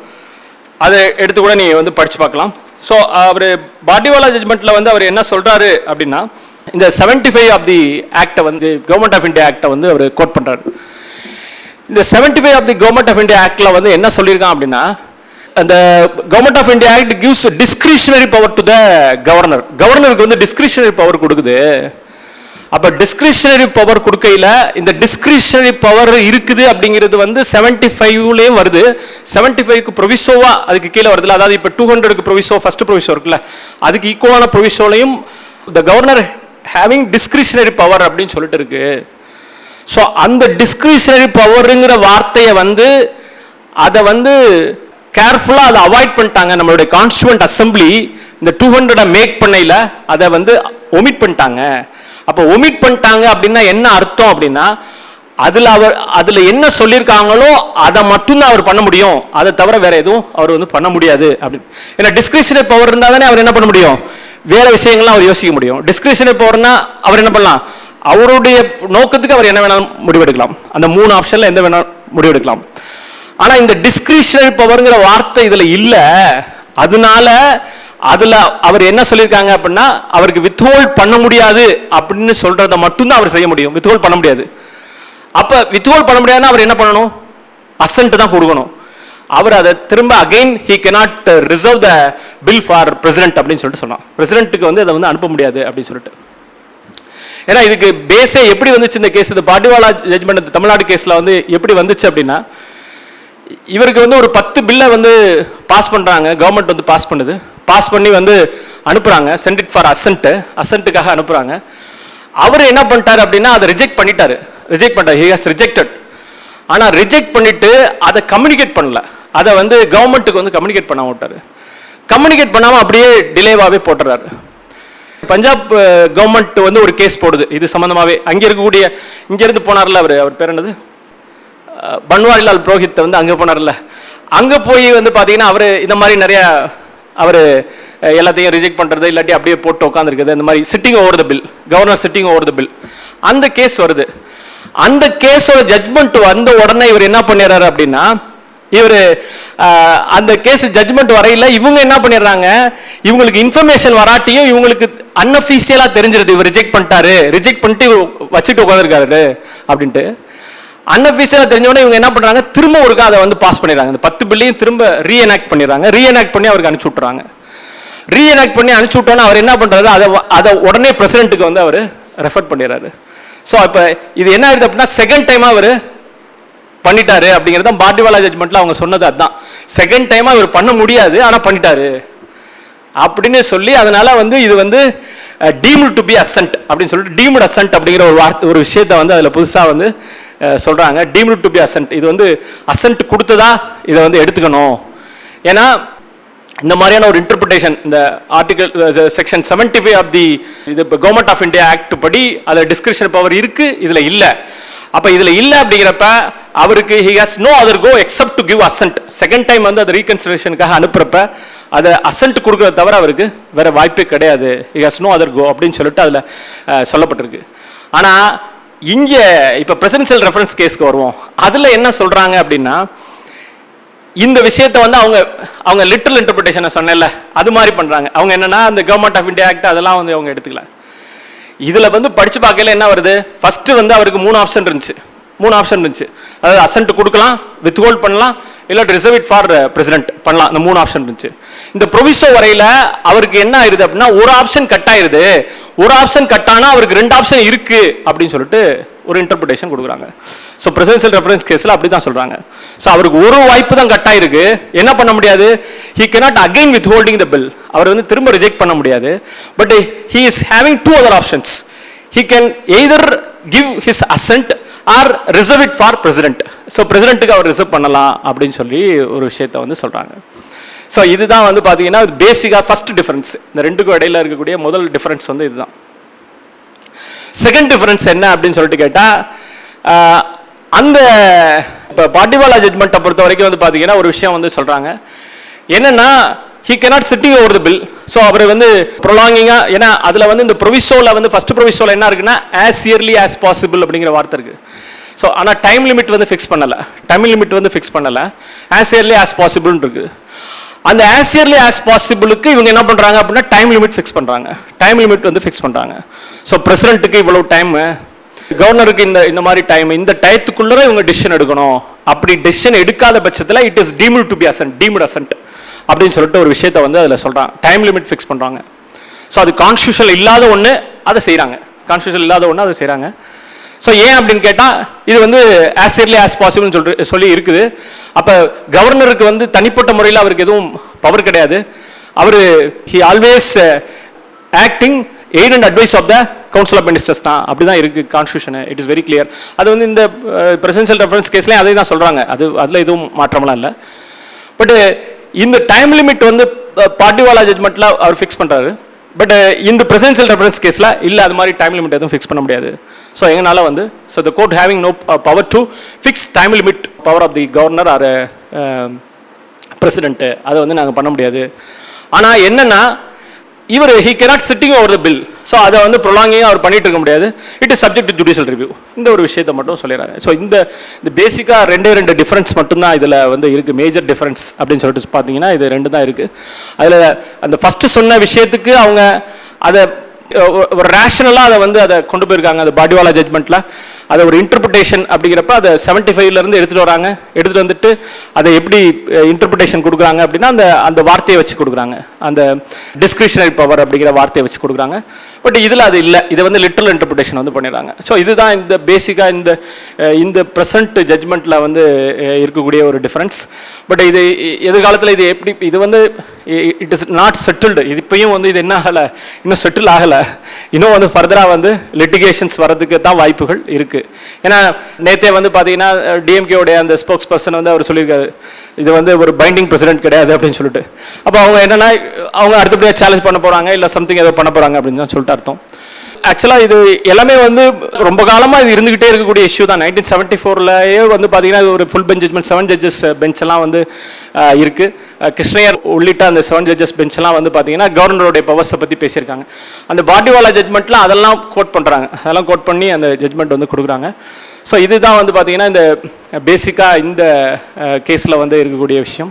அதை எடுத்து கூட நீங்கள் வந்து படித்து பார்க்கலாம். ஸோ அவர் பாட்டிவாலா ஜட்மெண்ட்ல வந்து அவர் என்ன சொல்றாரு அப்படின்னா, இந்த 75 ஆஃப் தி ஆக்டை வந்து கவர்மெண்ட் ஆஃப் இந்தியா ஆக்டை வந்து அவர் கோட் பண்றாரு. இந்த 75 of the government of India ஆக்ட்ல வந்து என்ன சொல்லியிருக்கான் அப்படின்னா, அந்த government of India act gives discretionary power to the governor. கவர்னருக்கு வந்து டிஸ்கிரிஷனரி பவர் கொடுக்குது. அப்ப டிஸ்கிரிஷனரி பவர் கொடுக்கையில இந்த டிஸ்கிரிஷனரி பவர் இருக்குது அப்படிங்கிறது வந்து 75லயும் வருது. 75க்கு ப்ரொவிசோவா அதுக்கு கீழே வருதுல, அதாவது இப்ப 200க்கு ப்ரொவிசோ ஃபர்ஸ்ட் ப்ரொவிசோ இருக்குல்ல, அதுக்கு ஈக்குவலான ப்ரொவிசோலையும் the governor having discretionary power அப்படின்னு சொல்லிட்டு இருக்கு. ஸோ அந்த டிஸ்கிரிஷனரி பவருங்கிற வார்த்தையை வந்து அதை வந்து கேர்ஃபுல்லாக அதை அவாய்ட் பண்ணிட்டாங்க. நம்மளுடைய கான்ஸ்டியூவன்ட் அசம்பிளி இந்த 200 மேக் பண்ணையில அதை வந்து ஒமிட் பண்ணிட்டாங்க. அப்போ ஒமிட் பண்ணிட்டாங்க அப்படின்னா என்ன அர்த்தம் அப்படின்னா, அதுல என்ன சொல்லியிருக்காங்களோ அதை மட்டும்தான் அவர் பண்ண முடியும், அதை தவிர வேற எதுவும் அவர் வந்து பண்ண முடியாது அப்படின்னு. ஏன்னா டிஸ்கிரிஷனரி பவர் இருந்தால் தானே அவர் என்ன பண்ண முடியும், வேற விஷயங்கள்லாம் அவர் யோசிக்க முடியும். டிஸ்கிரிஷனரி பவர்னா அவர் என்ன பண்ணலாம், அவருடைய நோக்கத்துக்கு அவர் என்ன வேணாலும் முடிவெடுக்கலாம். அந்த 3 ஆப்ஷன்ல எந்த வேணாலும் முடிவெடுக்கலாம். ஆனா இந்த டிஸ்கிரிஷனரி பவர்ங்கிற வார்த்தை இதுல இல்ல, அதனால அதுல அவர் என்ன சொல்லியிருக்காங்க அப்படின்னா, அவருக்கு வித்ஹோல்ட் பண்ண முடியாது அப்படின்னு சொல்றதை மட்டும்தான் அவர் செய்ய முடியும், வித்ஹோல்ட் பண்ண முடியாது. அப்ப வித்ஹோல்ட் பண்ண முடியாதுன்னா அவர் என்ன பண்ணணும்? அசென்ட் தான் கொடுக்கணும். அவர் அதை திரும்ப again he cannot reserve the bill for president அப்படின்னு சொல்லிட்டு சொன்னான். பிரசிடென்ட்டுக்கு வந்து அதை வந்து அனுப்ப முடியாது அப்படின்னு சொல்லிட்டு. ஏன்னா இதுக்கு பேஸே எப்படி வந்துச்சு இந்த கேஸ், இந்த பாட்டிவாலா ஜட்ஜ்மெண்ட் தமிழ்நாடு கேஸ்ல வந்து எப்படி வந்துச்சு அப்படின்னா, இவருக்கு வந்து ஒரு 10 பில்லை வந்து பாஸ் பண்றாங்க, கவர்மெண்ட் வந்து பாஸ் பண்ணுது, பாஸ் பண்ணி வந்து அனுப்புறாங்க, சென்ட் இட் ஃபார் அசென்ட்டுக்காக அனுப்புறாங்க. அவர் என்ன பண்ணிட்டாரு அப்படின்னா அதை ரிஜெக்ட் பண்ணிட்டாரு, he has rejected. ஆனா ரிஜெக்ட் பண்ணிட்டு அதை கம்யூனிகேட் பண்ணல, அதை வந்து கவர்மெண்ட்டுக்கு வந்து கம்யூனிகேட் பண்ணாம விட்டாரு. கம்யூனிகேட் பண்ணாம அப்படியே டிலேவாவே போட்டுறாரு. பஞ்சாப் கவர்மெண்ட் வந்து ஒரு கேஸ் போடுது இது சம்பந்தமாவே. அங்க இருக்கக்கூடிய இங்க இருந்து போனார்ல அவர் பேர் என்னது, பன்வாரிலால் புரோஹித் வந்து அங்க போனார்ல, அங்க போய் வந்து பாத்தீங்கன்னா அவரு இந்த மாதிரி நிறைய அவரு எல்லாத்தையும் ரிஜெக்ட் பண்றது இல்லாட்டி அப்படியே போட்டு உட்காந்துருக்குது, இந்த மாதிரி sitting over the bill, governor sitting over the bill, அந்த கேஸ் வருது. அந்த கேஸோட ஜட்ஜ்மெண்ட் வந்த உடனே இவர் என்ன பண்ணிடுறாரு அப்படின்னா, இவர் அந்த கேஸ் ஜட்ஜ்மெண்ட் வரையில இவங்க என்ன பண்ணிடுறாங்க, இவங்களுக்கு இன்ஃபர்மேஷன் வராட்டியும் இவங்களுக்கு அன்அஃபீஷியலா தெரிஞ்சிருது இவர் ரிஜெக்ட் பண்ணிட்டாரு, ரிஜெக்ட் பண்ணிட்டு வச்சுட்டு உட்காந்துருக்காரு அப்படின்ட்டு. அன்அஃபீஷியலா தெரிஞ்ச உடனே இவங்க என்ன பண்றாங்க, திரும்ப ஒருக்கா அதை வந்து பாஸ் பண்ணிடுறாங்க, இந்த 10 பில்லையும் திரும்ப ரீஎனாக்ட் பண்ணிடுறாங்க. ரீஎனாக்ட் பண்ணி அவருக்கு அனுப்பிச்சு விட்டுறாங்க. ரீஎனாக்ட் பண்ணி அனுப்பிச்சு விட்டோன்னா அவர் என்ன பண்றாரு, அதை உடனே பிரசிடென்ட்டுக்கு வந்து அவர் ரெஃபர் பண்ணிடுறாரு. ஸோ இப்போ இது என்ன ஆயிடுது அப்படின்னா, செகண்ட் டைமா அவர் பண்ணிட்டாரு அப்படிங்கிறது தான் பாட்டிவாலா ஜட்ஜ்மெண்ட்ல அவங்க சொன்னது. அதுதான் செகண்ட் டைமா இவர் பண்ண முடியாது ஆனா பண்ணிட்டாரு அப்படின்னு சொல்லி, அதனால வந்து இது வந்து டீம்டு டு பி அசென்ட் அப்படின்னு சொல்லிட்டு டீம்டு அசென்ட் அப்படிங்கிற ஒரு விஷயத்தை வந்து அதுல புதுசா வந்து சொல்றாங்க. டீம்டு டு பி அசென்ட், இது வந்து அசென்ட் கொடுத்ததா இதை வந்து எடுத்துக்கணும். ஏன்னா இந்த மாதிரியான ஒரு இன்டர்பிரிட்டேஷன் இந்த ஆர்டிகல் செக்ஷன் 75 ஆஃப் தி இது கவர்மெண்ட் ஆஃப் இந்தியா ஆக்ட் படி அதுல டிஸ்கிரிப்ஷன் பவர் இருக்கு, இதுல இல்ல. அப்ப இதுல இல்ல அப்படிங்கிறப்ப அவருக்கு he has no other go except to give assent. Second time வந்து அது ரீகன்சிடரேஷனுக்காக அனுப்புறப்ப அதை அசென்ட் கொடுக்கறத தவிர அவருக்கு வேற வாய்ப்பே கிடையாது, he has no other go அப்படின்னு சொல்லிட்டு அதுல சொல்லப்பட்டிருக்கு. ஆனா இங்க இப்ப பிரசிடென்ஷியல் ரெஃபரன்ஸ் கேஸ்க்கு வருவோம். அதுல என்ன சொல்றாங்க அப்படின்னா, இந்த விஷயத்தை வந்து அவங்க லிட்டரல் இன்டர்பிரிட்டேஷனை சொன்னேன்ல அது மாதிரி பண்றாங்க. அவங்க என்னன்னா அந்த கவர்மெண்ட் ஆஃப் இந்தியா ஆக்ட் அதெல்லாம் வந்து அவங்க எடுத்துக்கல. இதுல வந்து படிச்சு பார்க்கல என்ன வருது, ஃபர்ஸ்ட் வந்து அவருக்கு 3 ஆப்ஷன் இருந்துச்சு. அதாவது அசென்ட் கொடுக்கலாம், வித்ஹோல்ட் பண்ணலாம், இல்ல ரிசர்வ் இட் ஃபார் பிரசிடென்ட் பண்ணலாம். இந்த 3 ஆப்ஷன் இருந்துச்சு. இந்த ப்ரொவிசோ வரையில அவருக்கு என்ன ஆயிருது அப்படின்னா, ஒரு ஆப்ஷன் கட் ஆயிருது. ஒரு ஆப்ஷன் கட் ஆனா அவருக்கு 2 ஆப்ஷன் இருக்கு அப்படின்னு சொல்லிட்டு ஒரு இன்டர்பிரிட்டேஷன் கொடுக்குறாங்க. ஸோ பிரசிடென்ஷியல் ரெஃபரன்ஸ் கேஸ்ல அப்படிதான் சொல்றாங்க. ஸோ அவருக்கு ஒரு வாய்ப்பு தான் கட் ஆயிருக்கு, என்ன பண்ண முடியாது, he cannot again withholding the bill, அவர் வந்து திரும்ப ரிஜெக்ட் பண்ண முடியாது. But he is having 2 other options. He can either give his assent or reserve it for president. So பிரசிடென்ட்டுக்கு அவர் ரிசர்வ் பண்ணலாம் அப்படின்னு சொல்லி ஒரு விஷயத்தை வந்து சொல்றாங்க. ஸோ இதுதான் வந்து பார்த்தீங்கன்னா பேசிக்காக ஃபர்ஸ்ட் டிஃபரன்ஸ், இந்த ரெண்டுக்கும் இடையில இருக்கக்கூடிய முதல் டிஃபரன்ஸ் வந்து இதுதான். செகண்ட் டிஃபரன்ஸ் என்ன அப்படின்னு சொல்லிட்டு கேட்டா, அந்த இப்போ பாட்டிவாலா ஜட்ஜ்மெண்ட்டை பொறுத்த வரைக்கும் வந்து பார்த்தீங்கன்னா ஒரு விஷயம் வந்து சொல்றாங்க என்னன்னா, he cannot sitting over the bill. So அவர் வந்து ப்ரொலாங்கிங்கா, ஏன்னா அதில் வந்து இந்த ப்ரொவிசோல வந்து ஃபர்ஸ்ட் ப்ரொவிசோல என்ன இருக்குன்னா as early as possible அப்படிங்கிற வார்த்தை இருக்கு. ஸோ ஆனால் டைம் லிமிட் வந்து ஃபிக்ஸ் பண்ணல, as early as possible இருக்கு. அந்த as early as possible-க்கு இவங்க என்ன பண்றாங்க அப்படின்னா டைம் லிமிட் ஃபிக்ஸ் பண்றாங்க. ஸோ பிரசிடென்ட்டுக்கு இவ்வளவு டைம், கவர்னருக்கு இந்த மாதிரி டைம், இந்த டயத்துக்குள்ள இவங்க டிசிஷன் எடுக்கணும். அப்படி டிசிஷன் எடுக்காத பட்சத்தில் it is deemed to be assent அப்படின்னு சொல்லிட்டு ஒரு விஷயத்தை வந்து அதில் சொல்றாங்க. டைம் லிமிட் ஃபிக்ஸ் பண்றாங்க. ஸோ அது கான்ஸ்டியூஷன் இல்லாத ஒன்று அதை செய்றாங்க. ஸோ ஏன் அப்படின்னு கேட்டா, இது வந்து as early as possible சொல்லி இருக்குது. அப்ப கவர்னருக்கு வந்து தனிப்பட்ட முறையில் அவருக்கு எதுவும் பவர் கிடையாது. அவர் he always acting aid and advice of the council of ministers தான், அப்படிதான் இருக்கு constitution. It is very clear. அது வந்து இந்த பிரசிடென்ஷியல் ரெஃபரன்ஸ் கேஸ்லயும் அதை தான் சொல்றாங்க, அதுல எதுவும் மாற்றம்லாம் இல்லை. பட் இந்த டைம் லிமிட் வந்து பாட்டிவாலா ஜட்ஜ்மெண்ட்ல அவர் ஃபிக்ஸ் பண்றாரு. பட் இந்த பிரசிடென்ஷியல் ரெஃபரன்ஸ் கேஸ்ல இல்ல, அது மாதிரி டைம் லிமிட் எதுவும் ஃபிக்ஸ் பண்ண முடியாது. ஸோ எங்கனால வந்து so the court having no power to fix time limit, power of the governor or president, அதை வந்து நாங்கள் பண்ண முடியாது. ஆனால் என்னன்னா, இவர் he cannot sitting over the bill. So அதை வந்து ப்ரொலாங்கிங்காக அவர் பண்ணிட்டு இருக்க முடியாது. It is subject to judicial review. இந்த ஒரு விஷயத்தை மட்டும் சொல்லிடுறாங்க. ஸோ இந்த பேசிக்காக ரெண்டு டிஃபரன்ஸ் மட்டும்தான் இதில் வந்து இருக்குது. மேஜர் டிஃபரன்ஸ் அப்படின்னு சொல்லிட்டு பார்த்தீங்கன்னா இது ரெண்டு தான் இருக்குது. அதில் அந்த ஃபஸ்ட்டு சொன்ன விஷயத்துக்கு அவங்க அதை ஒரு ரேஷனலாக அதை கொண்டு போயிருக்காங்க. அந்த பாடிவாலா ஜட்மெண்ட்டில் அதை ஒரு இன்டர்பிரிட்டேஷன் அப்படிங்கிறப்ப அதை 75லேருந்து எடுத்துகிட்டு வராங்க. எடுத்துகிட்டு வந்துட்டு அதை எப்படி இன்டர்பிரிட்டேஷன் கொடுக்குறாங்க அப்படின்னா அந்த வார்த்தையை வச்சு கொடுக்குறாங்க. அந்த டிஸ்கிரிஷனரி பவர் அப்படிங்கிற வார்த்தையை வச்சு கொடுக்குறாங்க. பட் இதில் அது இல்லை. இதை வந்து லிட்டரல் இன்டர்பிரிட்டேஷன் வந்து பண்ணிடுறாங்க. ஸோ இதுதான் இந்த பேசிக்காக இந்த ப்ரெசன்ட் ஜட்மெண்ட்டில் வந்து இருக்கக்கூடிய ஒரு டிஃப்ரென்ஸ். பட் இது எதிர்காலத்தில் இது எப்படி இது வந்து இட் இஸ் நாட் செட்டில்டு. இது இப்பயும் வந்து இது என்ன ஆகலை, இன்னும் செட்டில் ஆகலை. இன்னும் வந்து ஃபர்தராக வந்து லிட்டிகேஷன்ஸ் வர்றதுக்கு தான் வாய்ப்புகள் இருக்குது. ஏன்னா நேற்றே வந்து பார்த்தீங்கன்னா டிஎம்கேவுடைய அந்த ஸ்போக்ஸ் பர்சன் வந்து அவர் சொல்லியிருக்காரு, இது வந்து ஒரு பைண்டிங் பிரசிடென்ட் கிடையாது அப்படின்னு சொல்லிட்டு. அப்போ அவங்க என்னன்னா அவங்க அடுத்தபடியாக சேலஞ்ச் பண்ண போகிறாங்க, இல்லை சம்திங் ஏதோ பண்ண போகிறாங்க அப்படின்னு தான் சொல்லிட்டு அர்த்தம். ஆக்சுவலாக இது எல்லாமே வந்து ரொம்ப காலமாக இது இருந்துகிட்டே இருக்கக்கூடிய இஷ்யூ தான். 1974லேயே வந்து பார்த்தீங்கன்னா ஒரு full bench judgement 7 judges bench எல்லாம் வந்து இருக்குது. கிருஷ்ணய்யர் உள்ளிட்ட அந்த 7 ஜட்ஜஸ் பெஞ்ச் எல்லாம் வந்து பார்த்தீங்கன்னா கவர்னருடைய பவர்ஸை பற்றி பேசியிருக்காங்க. அந்த பாடிவாலா ஜட்மெண்ட்லாம் அதெல்லாம் கோட் பண்ணுறாங்க. அதெல்லாம் கோட் பண்ணி அந்த ஜட்மெண்ட் வந்து கொடுக்குறாங்க. ஸோ இதுதான் வந்து பார்த்தீங்கன்னா இந்த பேசிக்காக இந்த கேஸில் வந்து இருக்கக்கூடிய விஷயம்.